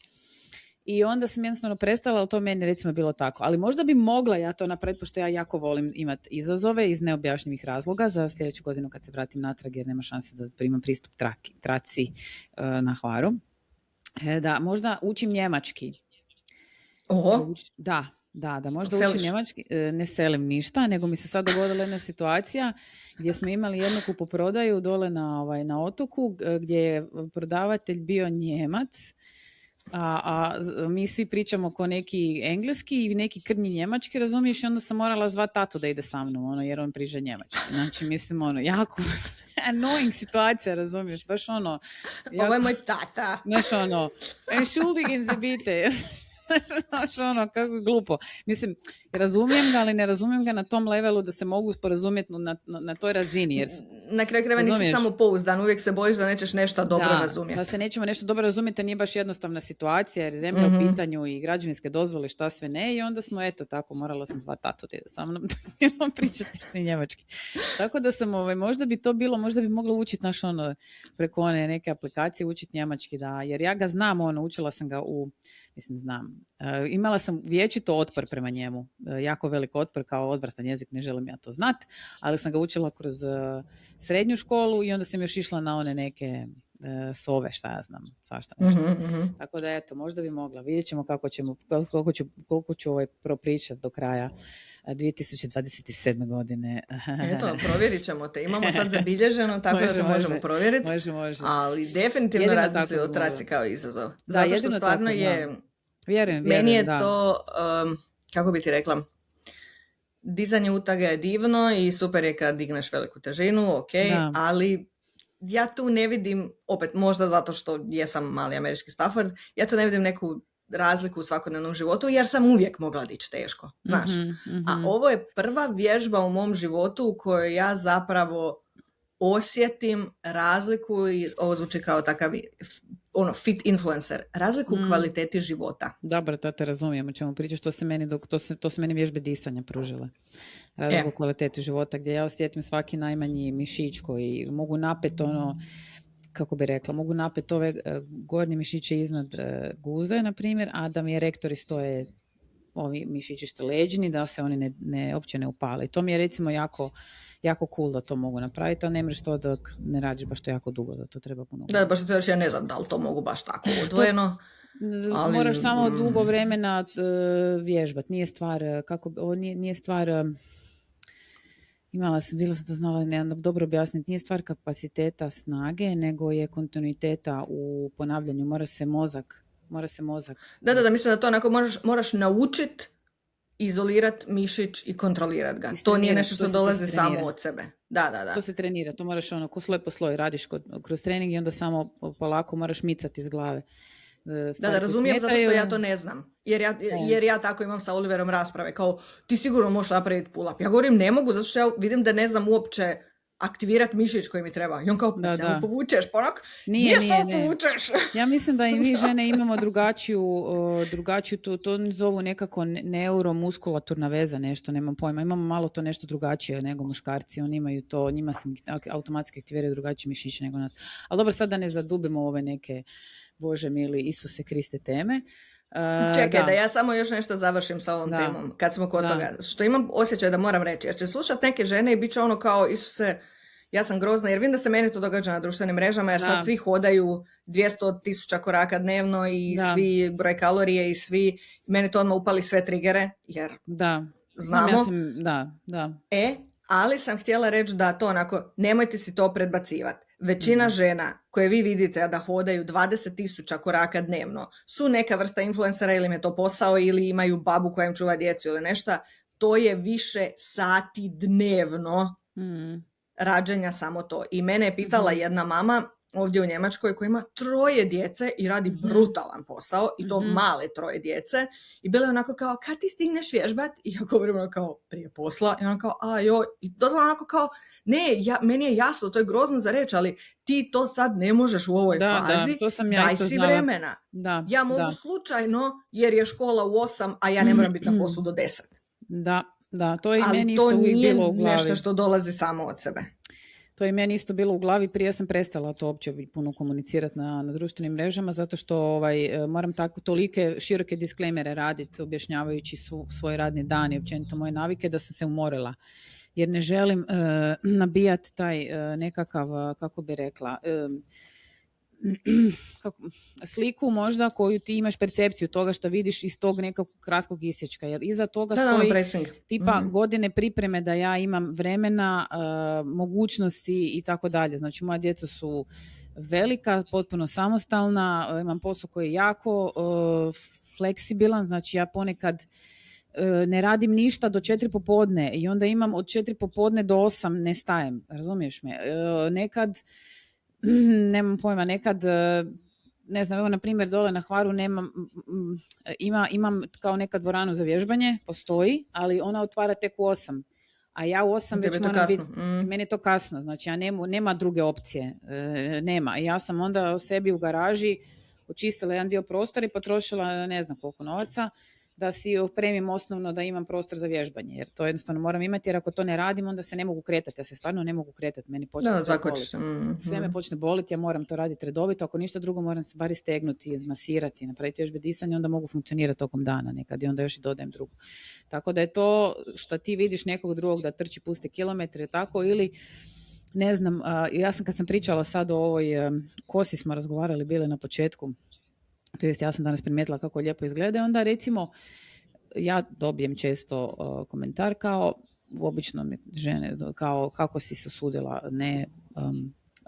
I onda sam jednostavno prestala, ali to meni recimo bilo tako. Ali možda bi mogla ja to napraviti, pošto ja jako volim imati izazove iz neobjašnjivih razloga za sljedeću godinu kad se vratim natrag, jer nema šanse da primam pristup traci na Hvaru. Da, možda učim njemački. Oho. Da, možda učim njemački. Ne selim ništa, nego mi se sad dogodila jedna situacija gdje smo imali jednu kupoprodaju dole na otoku, gdje je prodavatelj bio Njemac, a mi svi pričamo ko neki engleski i neki krnji njemački, razumiješ, i onda sam morala zvati tatu da ide sa mnom, jer on priže njemački. Znači, mislim, jako annoying situacija, razumiješ, baš jako, ovo je moj tata. Znaš, entschuldigen Sie bitte. Znaš, kako glupo. Mislim, razumijem ga, ali ne razumijem ga na tom levelu da se mogu sporazumjeti na toj razini. Jer na kraju krajeva nisi samo pouzdan, uvijek se bojiš da nećeš nešto dobro razumjeti. Da se nećemo nešto dobro razumjeti, nije baš jednostavna situacija, jer zemlja u pitanju i građevinske dozvole, šta sve ne, i onda smo, eto tako, morala sam zvati tatu da ide sa mnom, jer on pričati njemački. Tako da sam, možda bi to bilo, možda bi mogla učiti preko one neke aplikacije, učiti njemački, da, jer ja ga znam, učila sam ga znam. Imala sam vječito otpor prema njemu. Jako velik otpor, kao odvratan jezik, ne želim ja to znat, ali sam ga učila kroz srednju školu i onda sam još išla na one neke sove, šta ja znam, svašta nešto. Tako da, eto, možda bi mogla. Vidjet ćemo koliko ću propričati do kraja 2027. godine. Eto, provjerit ćemo te. Imamo sad zabilježeno, tako da to možemo provjeriti. Može. Ali definitivno razmisli o traci kao izazov. Zato što stvarno je... Vjerujem, meni je to, kako bi ti rekla, dizanje utaga je divno i super je kad digneš veliku težinu, ok, ali ja tu ne vidim, opet možda zato što jesam mali američki Stafford, ja tu ne vidim neku razliku u svakodnevnom životu, jer sam uvijek mogla dići teško, znaš. A ovo je prva vježba u mom životu u kojoj ja zapravo osjetim razliku, i ovo zvuči kao takav fit influencer, razliku u kvaliteti života. Dobro, to te razumijem, o čemu pričaš, to se meni vježbe disanja pružile. Razliku u kvaliteti života, gdje ja osjetim svaki najmanji mišić koji mogu napet kako bi rekla, mogu napet ove gornje mišiće iznad guze, na primjer, a da mi erektori stoje ovi mišići leđini, da se oni uopće ne upale. I to mi je recimo jako cool da to mogu napraviti, a ne mreš to dok ne radiš baš to jako dugo, da to treba puno. Da, baš to još ja ne znam da li to mogu baš tako odvojeno. Ali, moraš samo dugo vremena vježbati. Nije stvar, nije stvar, bila sam to znala, dobro objasniti, nije stvar kapaciteta snage, nego je kontinuiteta u ponavljanju. Mora se mozak. Da, mislim da to onako moraš naučiti izolirati mišić i kontrolirati ga. To nije nešto što dolazi samo od sebe. Da. To se trenira, to moraš ko sloj po sloj radiš kroz trening i onda samo polako moraš micati iz glave. Da, razumijem, zato što ja to ne znam. Jer ja tako imam sa Oliverom rasprave, kao ti sigurno možeš napraviti pull-up. Ja govorim ne mogu, zato što ja vidim da ne znam uopće aktivirati mišić koji mi treba. I on kao, samo povučeš, ponak, nije samo povučeš. Ja mislim da i mi žene imamo drugačiju to zovu nekako neuromuskulaturna veza, nešto, nemam pojma. Imamo malo to nešto drugačije nego muškarci, oni imaju to, njima se automatski aktiviraju drugačije mišiće nego nas. Ali dobro, sad da ne zadubimo ove neke, Bože mili, Isuse Kriste teme. Čekaj, da ja samo još nešto završim sa ovom temom, kad smo kod toga. Što imam osjećaj da moram reći, jer će slušat neke žene i bit će ono kao, Isuse, ja sam grozna, jer vidim da se meni to događa na društvenim mrežama, jer sad svi hodaju 200,000 koraka dnevno i svi broj kalorije i svi, meni to odmah upali sve trigere, jer znamo. Ali sam htjela reći da to onako, nemojte si to predbacivati. Većina žena koje vi vidite da hodaju 20,000 koraka dnevno su neka vrsta influencera ili im je to posao ili imaju babu koja im čuva djecu ili nešto. To je više sati dnevno rađenja samo to. I mene je pitala jedna mama ovdje u Njemačkoj koja ima 3 djece i radi brutalan posao i to male 3 djece i bila je onako kao, kad ti stigneš vježbat? I ja govorim ono kao, prije posla. I ona kao, i dozvoljno onako kao, ne, meni je jasno, to je grozno za reći, ali ti to sad ne možeš u ovoj fazi, to sam ja daj si vremena. Ja mogu slučajno, jer je škola u 8, a ja ne moram biti na poslu do 10. Da, to je i meni isto uvijek bilo u glavi. Ali to nije nešto što dolazi samo od sebe. To je meni isto bilo u glavi, prije sam prestala to uopće puno komunicirati na društvenim mrežama, zato što moram tako tolike široke disklejmere raditi, objašnjavajući svoj radni dan i općenito moje navike, da sam se umorila. Jer ne želim nabijati taj nekakav, kako bi rekla, sliku možda koju ti imaš percepciju toga što vidiš iz tog nekog kratkog isječka, jer iza toga stoji tipa godine pripreme da ja imam vremena, mogućnosti i tako dalje. Znači moja djeca su velika, potpuno samostalna, imam posao koji je jako fleksibilan, znači ja ponekad ne radim ništa do 4 popodne i onda imam od 4 popodne do 8 ne stajem, razumiješ me? Nekad nemam pojma, nekad, ne znam, evo na primjer dole na Hvaru imam kao neka dvoranu za vježbanje, postoji, ali ona otvara tek u 8. A ja u 8 već moram biti, meni je to kasno, znači ja nema druge opcije, nema. I ja sam onda sebi u garaži očistila jedan dio prostora i potrošila ne znam koliko novaca, da si opremim osnovno da imam prostor za vježbanje, jer to jednostavno moram imati, jer ako to ne radim, onda se ne mogu kretati, ja se stvarno ne mogu kretati, meni počne sve boliti. Sve me počne boliti, ja moram to raditi redovito, ako ništa drugo moram se bar istegnuti, izmasirati, napraviti vježbe disanja, onda mogu funkcionirati tokom dana nekad i onda još i dodajem drugo. Tako da je to što ti vidiš nekog drugog da trči puste kilometre, tako, ili ne znam, ja sam kad sam pričala sad o ovoj kosi, smo razgovarali bile na početku, to jest ja sam danas primijetila kako lijepo izgleda, onda recimo ja dobijem često komentar kao, obično mi žene, kao kako si se usudila ne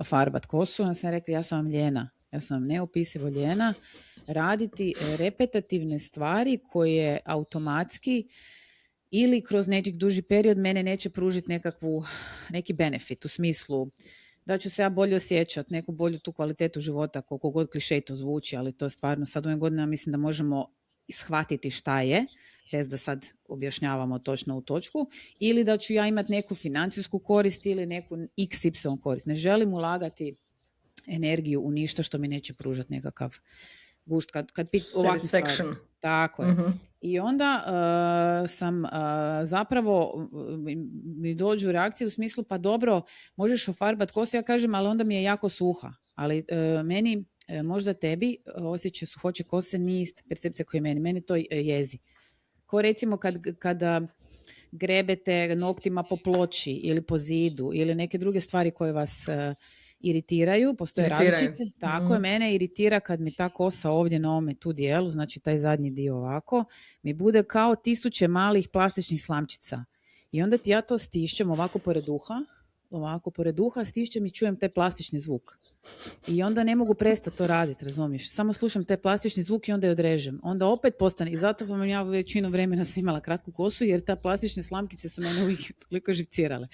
farbat kosu, ja sam rekla ja sam vam ljena, ja sam vam neopisivo ljena raditi repetativne stvari koje automatski ili kroz neki duži period mene neće pružiti neki benefit u smislu da ću se ja bolje osjećati, neku bolju tu kvalitetu života, koliko god klišej to zvuči, ali to je stvarno sad u ovim godinama mislim da možemo shvatiti šta je, bez da sad objašnjavamo točno u točku, ili da ću ja imati neku financijsku korist ili neku XY korist. Ne želim ulagati energiju u ništa što mi neće pružati nekakav gušt. Kad ovakve stvari. Tako je. Uh-huh. I onda sam zapravo mi dođu reakcije u smislu pa dobro, možeš ofarbat kosu, ja kažem, ali onda mi je jako suha. Ali meni, možda tebi, osjećaj suhoće kose nije ista percepcija koja je meni. Meni to jezi. Ko recimo kada grebete noktima po ploči ili po zidu ili neke druge stvari koje vas iritiraju, postoje različite. Tako je, mene iritira kad mi ta kosa ovdje na ovome tu dijelu, znači taj zadnji dio ovako, mi bude kao 1000 malih plastičnih slamčica. I onda ja to stišćem ovako pored uha, stišćem i čujem taj plastični zvuk. I onda ne mogu prestati to raditi, razumiješ? Samo slušam taj plastični zvuk i onda je odrežem. Onda opet postane, i zato vam ja većinu vremena sam imala kratku kosu, jer ta plastične slamkice su mene uvijek toliko živcirale.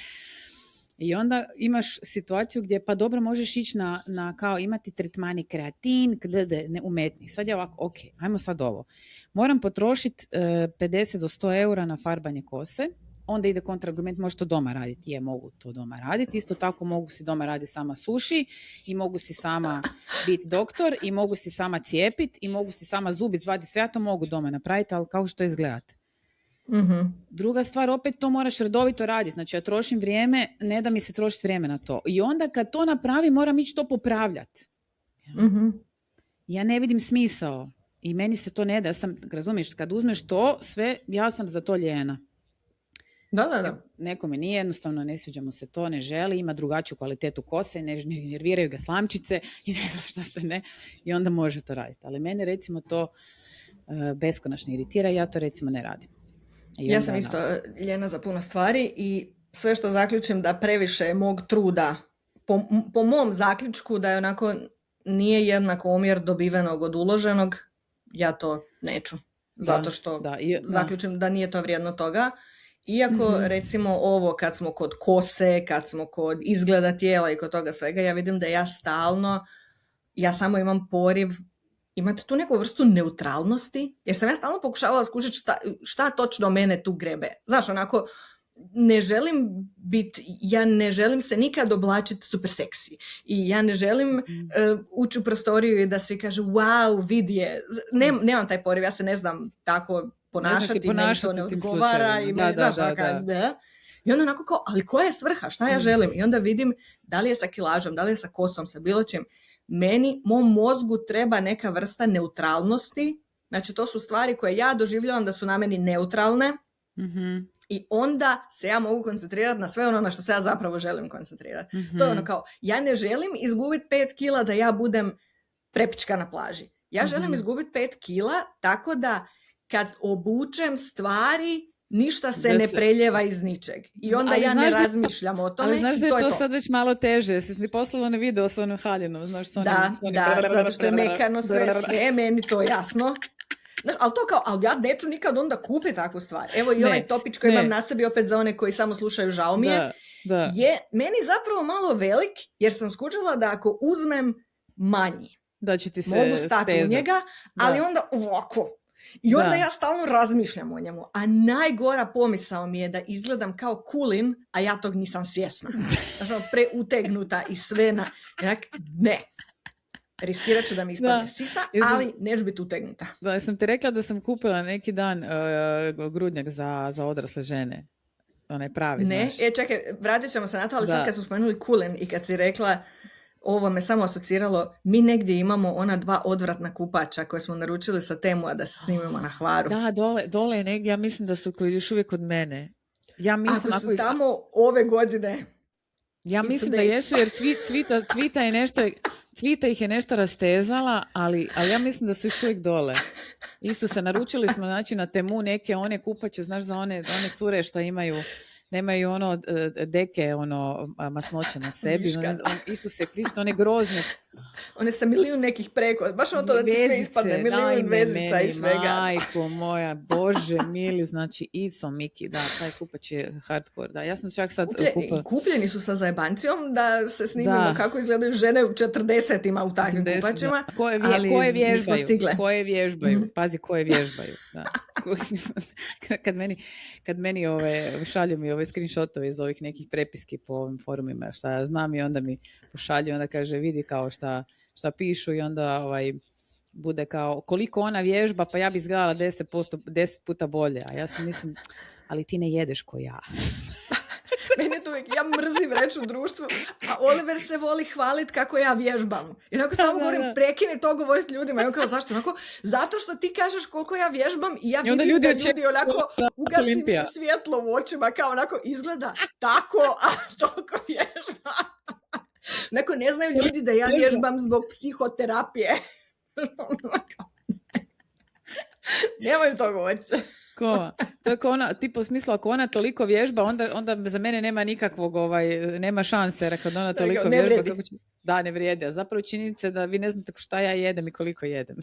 I onda imaš situaciju gdje pa dobro možeš ići na kao imati tretmani kreatin, ne umetni. Sad je ovako, ok, ajmo sad ovo. Moram potrošiti 50 do 100 eura na farbanje kose, onda ide kontraargument, možeš to doma raditi. Mogu to doma raditi. Isto tako mogu si doma raditi sama suši i mogu si sama biti doktor i mogu si sama cijepiti i mogu si sama zub izvaditi. Sve ja to mogu doma napraviti, ali kako što izgledati. Mm-hmm. Druga stvar, opet to moraš redovito raditi. Znači ja trošim vrijeme, ne da mi se trošiti vrijeme na to. I onda kad to napravi, moram ići to popravljati. Mm-hmm. Ja ne vidim smisao. I meni se to ne da. Razumiješ, kad uzmeš to, sve, ja sam za to lijena. Da. Nekome nije, jednostavno ne sviđa mu se to, ne želi, ima drugačiju kvalitetu kose, ne nerviraju ga slamčice i ne znam što se ne. I onda može to raditi. Ali mene recimo to beskonačno iritira i ja to recimo ne radim. Ja sam isto ljena za puno stvari i sve što zaključim da previše mog truda, po mom zaključku da je onako nije jednako omjer dobivenog od uloženog, ja to neću. Zato što zaključim da nije to vrijedno toga. Iako recimo ovo kad smo kod kose, kad smo kod izgleda tijela i kod toga svega, ja vidim da ja samo imam poriv imati tu neku vrstu neutralnosti, jer sam ja stalno pokušavala skužiti šta točno mene tu grebe. Znaš, onako, ja ne želim se nikad oblačiti super seksi. I ja ne želim ući u prostoriju i da svi kažu, wow, vidi je. Nemam taj poriv, ja se ne znam tako ponašati, meni to ne odgovara. I I onda onako kao, ali koja je svrha, šta ja želim? I onda vidim da li je sa kilažom, da li je sa kosom, sa bilo čim. Mom mozgu treba neka vrsta neutralnosti, znači to su stvari koje ja doživljavam da su na meni neutralne i onda se ja mogu koncentrirati na sve ono na što se ja zapravo želim koncentrirati. To je ono kao, ja ne želim izgubiti 5 kila da ja budem prepička na plaži. Ja želim izgubiti 5 kila tako da kad obučem stvari ništa se ne preljeva iz ničeg. I onda ja ne razmišljam o tome. Ali znaš da je to sad već malo teže. Jesi ti poslala na video s onom haljinom? Znaš, zato što je mekano sve, meni to jasno. Znaš, ali to kao, ali ja neću nikad onda kupiti takvu stvar. Evo i ovaj topić koji imam na sebi, opet za one koji samo slušaju, žao mi je, je meni zapravo malo velik, jer sam skužila da ako uzmem manji, da će ti se mogu stati u njega, ali onda ovako. I onda ja stalno razmišljam o njemu. A najgora pomisao mi je da izgledam kao Kulin, a ja tog nisam svjesna. Znači, preutegnuta i sve na... Ne. Riskirat ću da mi ispadne sisa, ali neću biti utegnuta. Da, sam ti rekla da sam kupila neki dan grudnjak za odrasle žene. Onaj pravi, znaš. Čekaj, vratit ćemo se na to, ali sad kad smo spomenuli Kulin i kad si rekla... Ovo me samo asociralo, mi negdje imamo ona 2 odvratna kupača koje smo naručili sa Temua da se snimimo na Hvaru. Da, dole je negdje, ja mislim da su koji još uvijek kod mene. Ja mislim, ako su tamo ove godine. Ja mislim da jesu, jer Cvita ih je nešto rastezala, ali ja mislim da su još uvijek dole. Isuse, naručili smo znači na Temu neke one kupače, znaš, za one cure što imaju... Nemaju ono deke, masnoće na sebi. Isuse Kriste, one grozne. One sa milijun nekih preko. Baš ono to da ti sve ispadne. Milijun vezica i svega. Majko moja, Bože mili, znači Iso Miki, da, taj kupač je hardcore. Da, ja sam čak sad kupila. Kupljeni su sa zajebancijom da se snimimo kako izgledaju žene u 40-ima u takvim kupačima. Koje vježbaju. Pazi, koje vježbaju. Da. Kad meni šalju mi ove screenshotove iz ovih nekih prepiski po ovim forumima šta ja znam i onda mi pošalju i onda kaže vidi kao šta pišu i onda bude kao koliko ona vježba pa ja bi izgledala 10 puta bolje, a ja sam mislim ali ti ne jedeš ko ja. Meni je to uvijek, ja mrzim reći u društvu, a Oliver se voli hvalit kako ja vježbam. I onako samo govorim, prekini to govoriti ljudima. I on kao, zašto? Onako, zato što ti kažeš koliko ja vježbam i ja vidim da ljudi onako ugasim se svjetlo u očima, kao onako izgleda tako, a toliko vježba. Neko ne znaju ljudi da ja vježbam zbog psihoterapije. Nemoj to govoriti. To je kao ona, tipo u smislu, ako ona toliko vježba, onda za mene nema nikakvog, nema šanse, jer kad ona toliko vježba, kako će... Da, ne vrijedi. A zapravo činjenica da vi ne znate šta ja jedem i koliko jedem.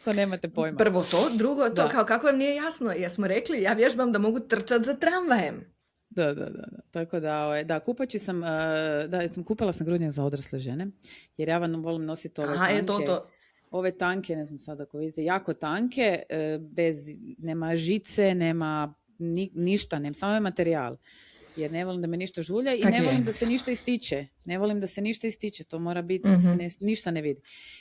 To nemate pojma. Prvo to, drugo to, kao kako vam nije jasno, jesmo rekli, ja vježbam da mogu trčati za tramvajem. Da. Tako da, kupači sam, kupila sam grudnjak za odrasle žene, jer ja vam volim nositi ove tanke. Ove tanke, ne znam sad ako vidite, jako tanke, nema žice, nema ništa, samo je materijal. Jer ne volim da me ništa žulja i ne volim da se ništa ističe. Ne volim da se ništa ističe, to mora biti, ništa ne vidi.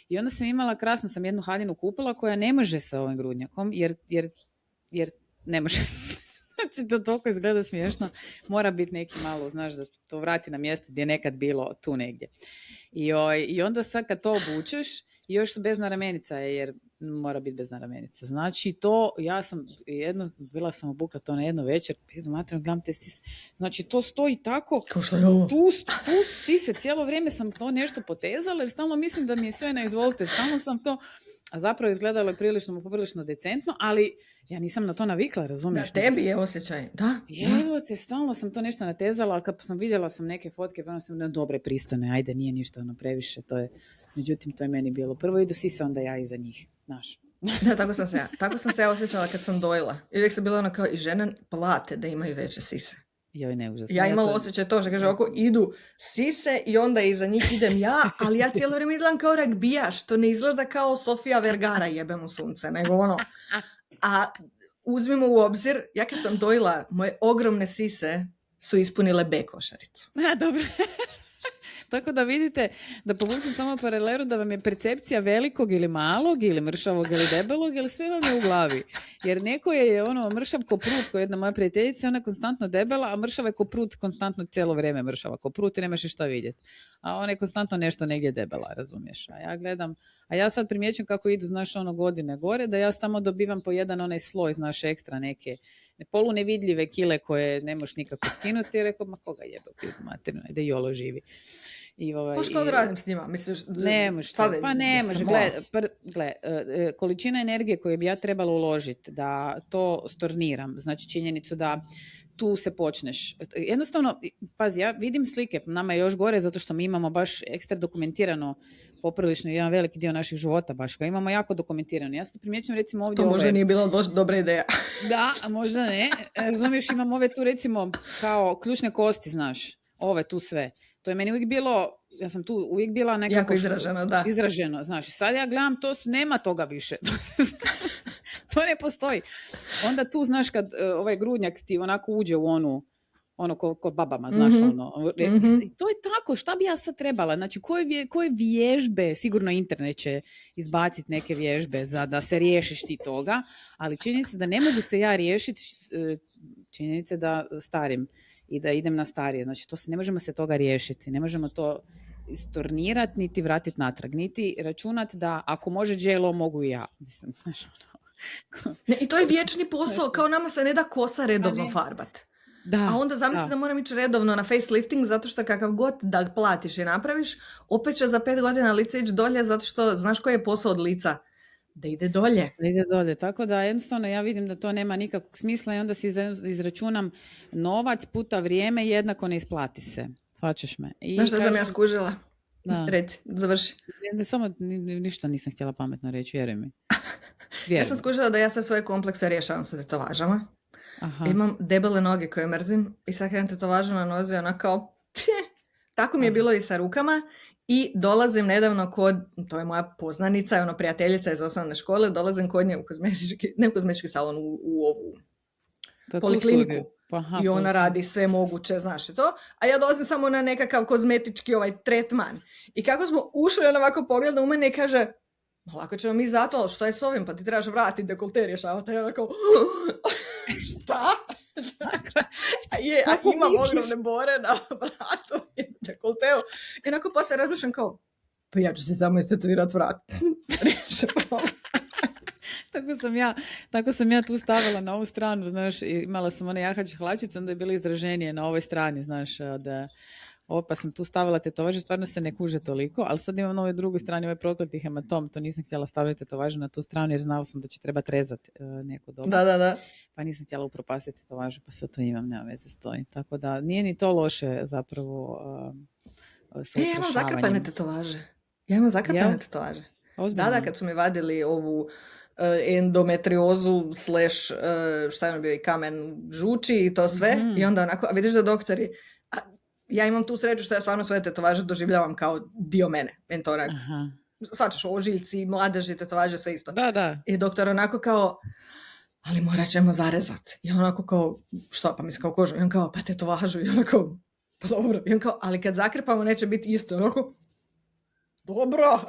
I onda sam imala, krasno sam jednu haljinu kupila koja ne može sa ovim grudnjakom, jer ne može. Znači, to toliko izgleda smiješno. Mora biti neki malo, znaš, da to vrati na mjesto gdje je nekad bilo tu negdje. I onda sad kad to obučeš, još bez naramenica je, jer mora biti bez naramenica. Znači to, bila sam obukla to na jedno večer, gledam te sise. Znači to stoji tako, tu sise, cijelo vrijeme sam to nešto potezala, jer stalno mislim da mi je sve na izvolite, stalno sam to, a zapravo izgledalo je poprilično decentno, ali ja nisam na to navikla, razumiješ? Da, tebi je osjećaj, da. Evo te, stalno sam to nešto natezala, ali kad sam vidjela neke fotke, pa sam dobre, pristojne, ajde, nije ništa previše, međutim, to je meni bilo. Prvo idu sise, onda ja iza njih, znaš. Da, tako sam se ja osjećala kad sam dojila. I uvijek sam bila kao i žene plate da imaju veće sise. Ja imala osjećaj to što kaže, oko idu sise i onda iza njih idem ja, ali ja cijelo vrijeme izgledam kao ragbijaš, to ne izgleda kao Sofia Vergara, jebem u sunce, nego a uzmimo u obzir, ja kad sam dojila, moje ogromne sise su ispunile B košaricu. Dobro. Tako da vidite, da povučem samo paralelu, da vam je percepcija velikog ili malog, ili mršavog ili debelog, ili sve vam je u glavi. Jer neko je mršav ko prut, ko jedna moja prijateljica, ona je konstantno debela, a mršava je ko prut, konstantno cijelo vrijeme mršava ko prut i nemaš šta vidjeti. A ona je konstantno nešto negdje debela, razumiješ? A ja gledam, a ja sad primjećujem kako idu, znaš, godine gore, da ja samo dobivam po jedan onaj sloj, znaš, ekstra neke polunevidljive kile koje ne možeš nikako skinuti, i rekao, ma koga jebe u pidu materinu, ajde jolo živi. Pa što da radim s njima? Misliš, ne može, gle, količina energije koju bi ja trebala uložiti da to storniram, znači činjenicu da tu se počneš. Jednostavno, pazi, ja vidim slike, nama je još gore zato što mi imamo baš ekstra dokumentirano poprilično jedan veliki dio naših života, baš ga imamo jako dokumentirano. Ja se primjećujem recimo ovdje... To možda nije bila dobra ideja. Da, a možda ne. Razumiješ, imam ove tu recimo kao ključne kosti, znaš, ove tu sve. To je meni uvijek bilo, ja sam tu uvijek bila nekako... Jako izraženo, da. Izraženo, znaš. Sad ja gledam, nema toga više. To ne postoji. Onda tu, znaš, kad ovaj grudnjak ti onako uđe u ono kod babama, znaš, I to je tako, šta bi ja sad trebala? Znači, koje vježbe, sigurno internet će izbaciti neke vježbe za da se riješiš ti toga, ali činjenica da ne mogu se ja riješiti, činjenica da starim i da idem na starije. Znači, ne možemo se toga riješiti, ne možemo to stornirati, niti vratiti natrag, niti računati da ako može J-Lo, mogu i ja. Mislim, znaš, ne, i to je vječni posao, kao nama se ne da kosa redovno farbat. Da, a onda zamisli da moram ići redovno na facelifting zato što kakav god da platiš i napraviš, opet će za 5 godina lice ići dolje zato što znaš koji je posao od lica? Da ide dolje. Da ide dolje, tako da jednostavno ja vidim da to nema nikakvog smisla i onda si izračunam novac puta vrijeme jednako ne isplati se. Shvaćaš me? Znaš šta sam ja skužila? Da. Reci, završi. Samo ništa nisam htjela pametno reći, vjeruj mi. Ja sam skužila da ja sve svoje komplekse rješavam sa tetovažama. Aha. Imam debele noge koje mrzim i sad kad tetovažu na nozi ona kao tako mi je bilo i sa rukama i dolazim nedavno to je moja poznanica, prijateljica iz osnovne škole, dolazim kod nje u kozmetički salon u ovu polikliniku. I ona radi sve moguće, znaš i to, a ja dolazim samo na nekakav kozmetički tretman. I kako smo ušli, ona ovako pogleda u mene i kaže, lako ćemo mi zato, ali što je s ovim, pa ti trebaš vratiti dekolte rješavati. Ja onako, šta? A imam ogromne bore na vratu i dekolteu. I onako poslije razmišljam kao, pa ja ću se samo istetovirati vrat. Riješi problem. Tako sam ja tu stavila na ovu stranu, znaš, imala sam one jahače hlačice, onda je bilo izraženije na ovoj strani, znaš, da... pa sam tu stavila tetovaže, stvarno se ne kuže toliko, ali sad imam na ovoj drugoj strani ovaj prokleti hematom, to nisam htjela staviti tetovaže na tu stranu jer znala sam da će treba rezati neko dobu. Da. Pa nisam htjela upropastiti tetovažu, pa sad to imam, nema veze stoji. Tako da nije ni to loše zapravo sa ja imam zakrpane tetovaže. Ozbiljno. Da, kad su mi vadili ovu endometriozu / šta je ono bio i kamen žuči i to sve, i onda onako, a vidiš da doktori, ja imam tu sreću što ja stvarno svoje tetovaže doživljavam kao dio mene. Meni to onako, svačaš ožiljci, mladeži, tetovaže, sve isto. Da. I doktor onako kao, ali morat ćemo zarezat. I onako kao, što, pa mislim kao kožu. I on kao, pa tetovažu. I onako, pa dobro. I on kao, ali kad zakrpamo neće biti isto. I onako, dobro.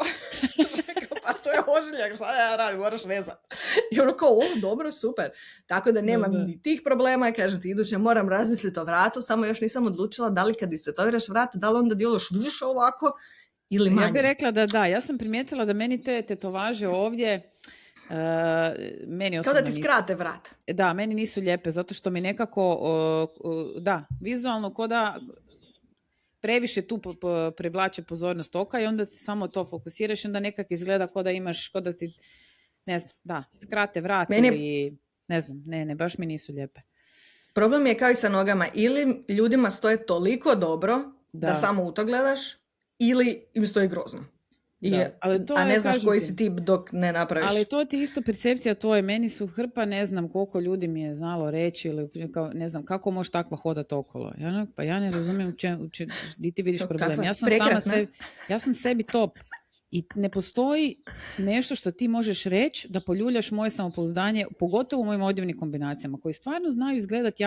Pa to je ožiljak, šta ja radim, moraš rezat. I ono kao, dobro, super. Tako da nemam ni tih problema. I kažem ti, iduće moram razmisliti o vratu, samo još nisam odlučila da li kad istetoviraš vrat, da li onda djeluješ više ovako ili manje. Ja bih rekla da. Ja sam primijetila da meni te tetovaže ovdje, meni osobno kao da ti skrate vrat. Da, meni nisu lijepe, zato što mi nekako, vizualno ko da previše tu privlače pozornost oka i onda samo to fokusiraš i onda nekak izgleda ko da imaš, ko da ti, ne znam, skrate vrat ili, ne znam, ne, baš mi nisu lijepe. Problem je kao i sa nogama, ili ljudima stoje toliko dobro da samo u to gledaš, ili im stoji grozno. A ne znaš koji si tip dok ne napraviš. Ali to ti isto percepcija tvoje. Meni su hrpa, ne znam koliko ljudi mi je znalo reći ili ne znam kako možeš takva hodati okolo. Ja ne razumijem di ti vidiš problem. Ja sam sebi top. I ne postoji nešto što ti možeš reći da poljuljaš moje samopouzdanje, pogotovo u mojim odjevnim kombinacijama, koji stvarno znaju izgledati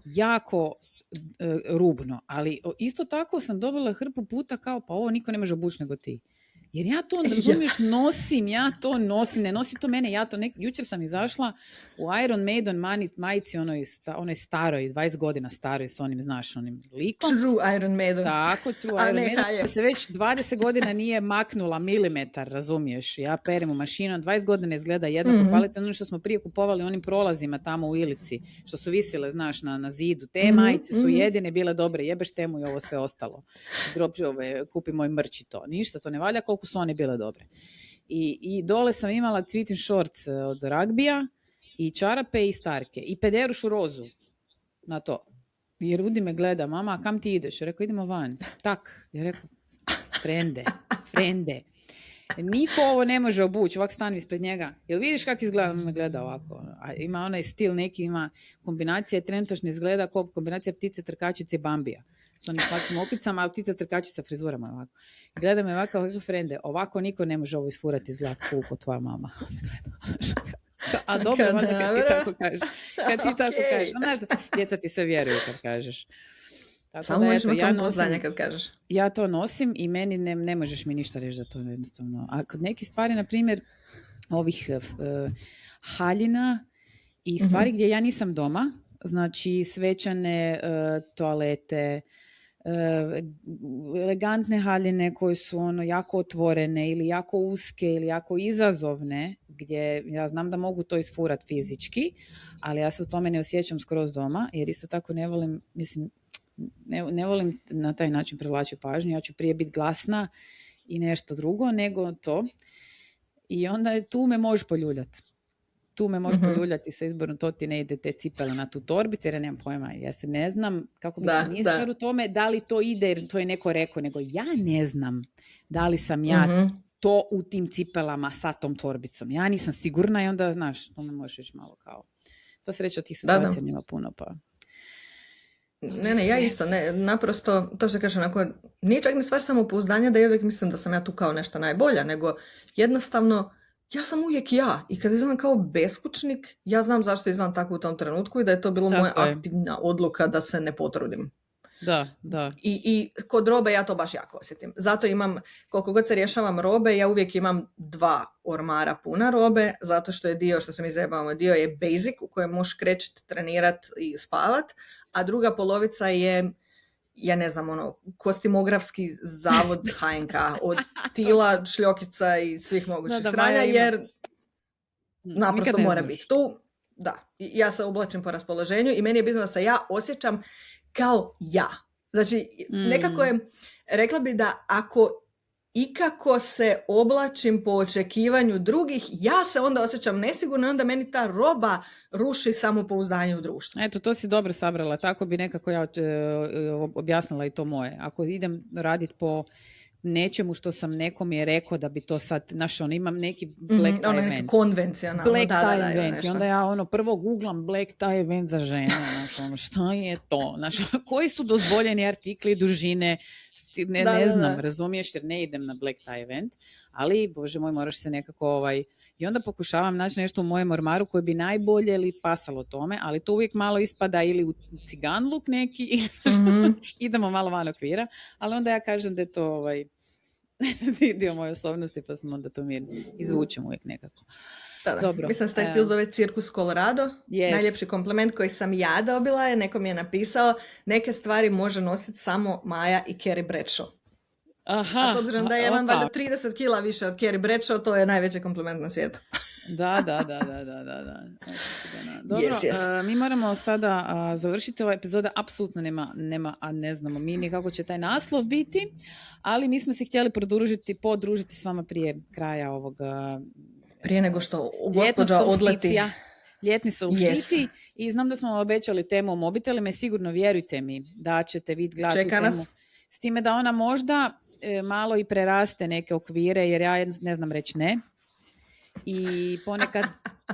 jako rubno. Ali isto tako sam dobila hrpu puta kao pa ovo niko ne može obući nego ti. Jer ja to, razumiješ, nosim, ne nosi to mene, jučer sam izašla u Iron Maiden majici, onoj staroj, 20 godina staroj, s onim, znaš, onim likom. True Iron Maiden. Tako, True Iron Maiden, se već 20 godina nije maknula milimetar, razumiješ, ja perem u mašinu, 20 godina izgleda jednako kvalitetno, ono što smo prije kupovali onim prolazima tamo u Ilici, što su visile, znaš, na zidu, te majice su jedine bile dobre, jebeš temu i ovo sve ostalo. Kupi moj mrč i to, ništa, to ne valja koliko su one bile dobre. I dole sam imala cvitin shorts od ragbija i čarape i starke i pederušu rozu na to. I Rudi me gleda, mama, kam ti ideš? Ja rekao, idemo van. Tak. Ja rekao, frende. Niko ovo ne može obući, ovak stanem ispred njega. Jel vidiš kako izgleda? On me gleda ovako. A ima onaj stil, neki ima kombinacija, trenutačno izgleda kao kombinacija ptice, trkačice i bambija. S onim svakim opicama, ali ptica trkačica frizurama ovako. Gleda me ovako frende, ovako niko ne može ovo isfurati zlat ko tvoja mama. A dobro, valjda kad ti tako kažeš. kažeš. Znaš da djeca ti sve vjeruju kad kažeš. Tako samo možeš imati samopoznanje kad kažeš. Ja to nosim i meni ne možeš mi ništa reći da to jednostavno. A kod nekih stvari, na primjer, ovih haljina i stvari gdje ja nisam doma, znači svečane toalete, elegantne haljine koje su jako otvorene ili jako uske ili jako izazovne, gdje ja znam da mogu to isfurat fizički, ali ja se u tome ne osjećam skroz doma, jer isto tako ne volim, ne volim na taj način privlačiti pažnju, ja ću prije biti glasna i nešto drugo nego to. I onda tu me možeš poljuljati. Tu me možeš poljuljati sa izborom, to ti ne ide te cipele na tu torbicu, jer ja nemam pojma, ja se ne znam kako bi nije stvar u tome da li to ide, jer to je neko rekao, nego ja ne znam da li sam ja to u tim cipelama sa tom torbicom. Ja nisam sigurna i onda, znaš, to me možeš reći malo kao, to sreća tih situacija nima puno, pa... Ne, ja isto, naprosto, to što kažem, nije čak ni stvar samopouzdanja da ja uvijek mislim da sam ja tu kao nešto najbolja, nego jednostavno, ja sam uvijek ja i kad izgledam kao beskućnik, ja znam zašto izgledam tako u tom trenutku i da je to bilo moja aktivna odluka da se ne potrudim. Da. I kod robe ja to baš jako osjetim. Zato imam, koliko god se rješavam robe, ja uvijek imam 2 ormara puna robe, zato što je dio, što se mi zajebavamo, dio je basic u kojem možeš krećiti, trenirat i spavat, a druga polovica je, ja ne znam, kostimografski zavod HNK, od tila, šljokica i svih mogućih sranja, jer naprosto mora biti tu. Da, ja se oblačim po raspoloženju i meni je bitno da se ja osjećam kao ja. Znači, nekako je, rekla bi da ako ikako se oblačim po očekivanju drugih, ja se onda osjećam nesigurno i onda meni ta roba ruši samopouzdanje u društvu. Eto, to si dobro sabrala. Tako bi nekako ja objasnila i to moje. Ako idem raditi po nečemu što sam nekom je rekao da bi to sad, imam neki black tie event. Neki konvencionalno. Black tie event. I onda ja prvo googlam black tie event za žene. Šta je to? Koji su dozvoljeni artikli dužine? Ne znam, razumiješ, jer ne idem na black tie event. Ali, bože moj, moraš se nekako I onda pokušavam naći nešto u mojem ormaru koje bi najbolje ili pasalo tome, ali to uvijek malo ispada ili u cigan look neki, idemo malo van okvira, ali onda ja kažem da je to dio moje osobnosti, pa smo onda to mi izvučemo uvijek nekako. Da. Dobro. Mislim da se taj stil zove Cirkus Colorado. Yes. Najljepši kompliment koji sam ja dobila je, neko mi je napisao, neke stvari može nositi samo Maja i Carrie Bradshaw. Aha, a s obzirom da imam valjda 30 kila više od Carrie Bradshaw, to je najveći kompliment na svijetu. Da. Dobro, mi moramo sada završiti. Ova epizoda apsolutno nema, a ne znamo mi ni kako će taj naslov biti, ali mi smo se htjeli podružiti s vama prije kraja ovoga prije nego što gospođa odleti. Ljetni solstici. I znam da smo obećali temu o mobitelima i sigurno vjerujte mi da ćete vi gledati temu. Nas. S time da ona možda malo i preraste neke okvire, jer ja ne znam reći ne. I ponekad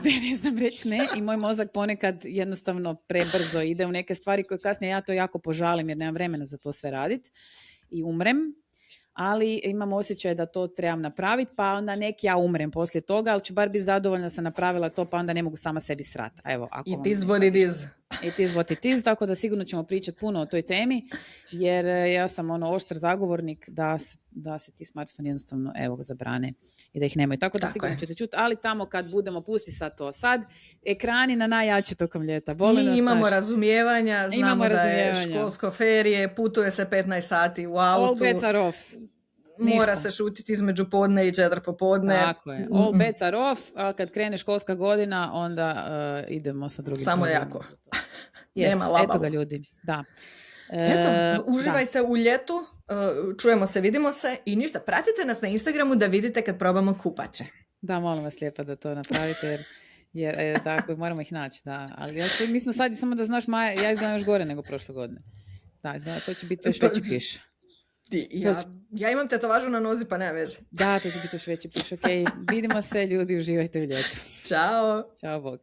ne znam reći ne i moj mozak ponekad jednostavno prebrzo ide u neke stvari koje kasnije ja to jako požalim jer nemam vremena za to sve raditi i umrem. Ali imam osjećaj da to trebam napraviti, pa onda ja umrem poslije toga, ali ću bar biti zadovoljna da sam napravila to, pa onda ne mogu sama sebi srati. Evo, it is what it is. It is what it is, tako da sigurno ćemo pričati puno o toj temi, jer ja sam oštar zagovornik da se ti smartfoni jednostavno zabrane i da ih nemaju. Tako da sigurno ćete čuti, ali tamo kad budemo, pusti sad to. Sad ekrani na najjače tokom ljeta. Mi imamo razumijevanja, znamo da je školsko ferije, putuje se 15 sati u autu. All bets are off. Mora se šutiti između podne i 4 popodne. Tako je. All bets are off, a kad krene školska godina, onda idemo sa drugim. Samo jako. Nema labavo. Eto ga ljudi, da. Eto, uživajte u ljetu, čujemo se, vidimo se i ništa, pratite nas na Instagramu da vidite kad probamo kupače. Da, molim vas lijepo da to napravite, jer tako, moramo ih naći, da. Ali mi smo sad, samo da znaš, Maja, ja izgledam još gore nego prošle godine. Da, to će biti još veći piš. Ja imam tetovažu na nozi, pa nema veze. Da, to će biti još veći piš. Ok, vidimo se, ljudi, uživajte u ljetu. Ćao. Ćao, bog.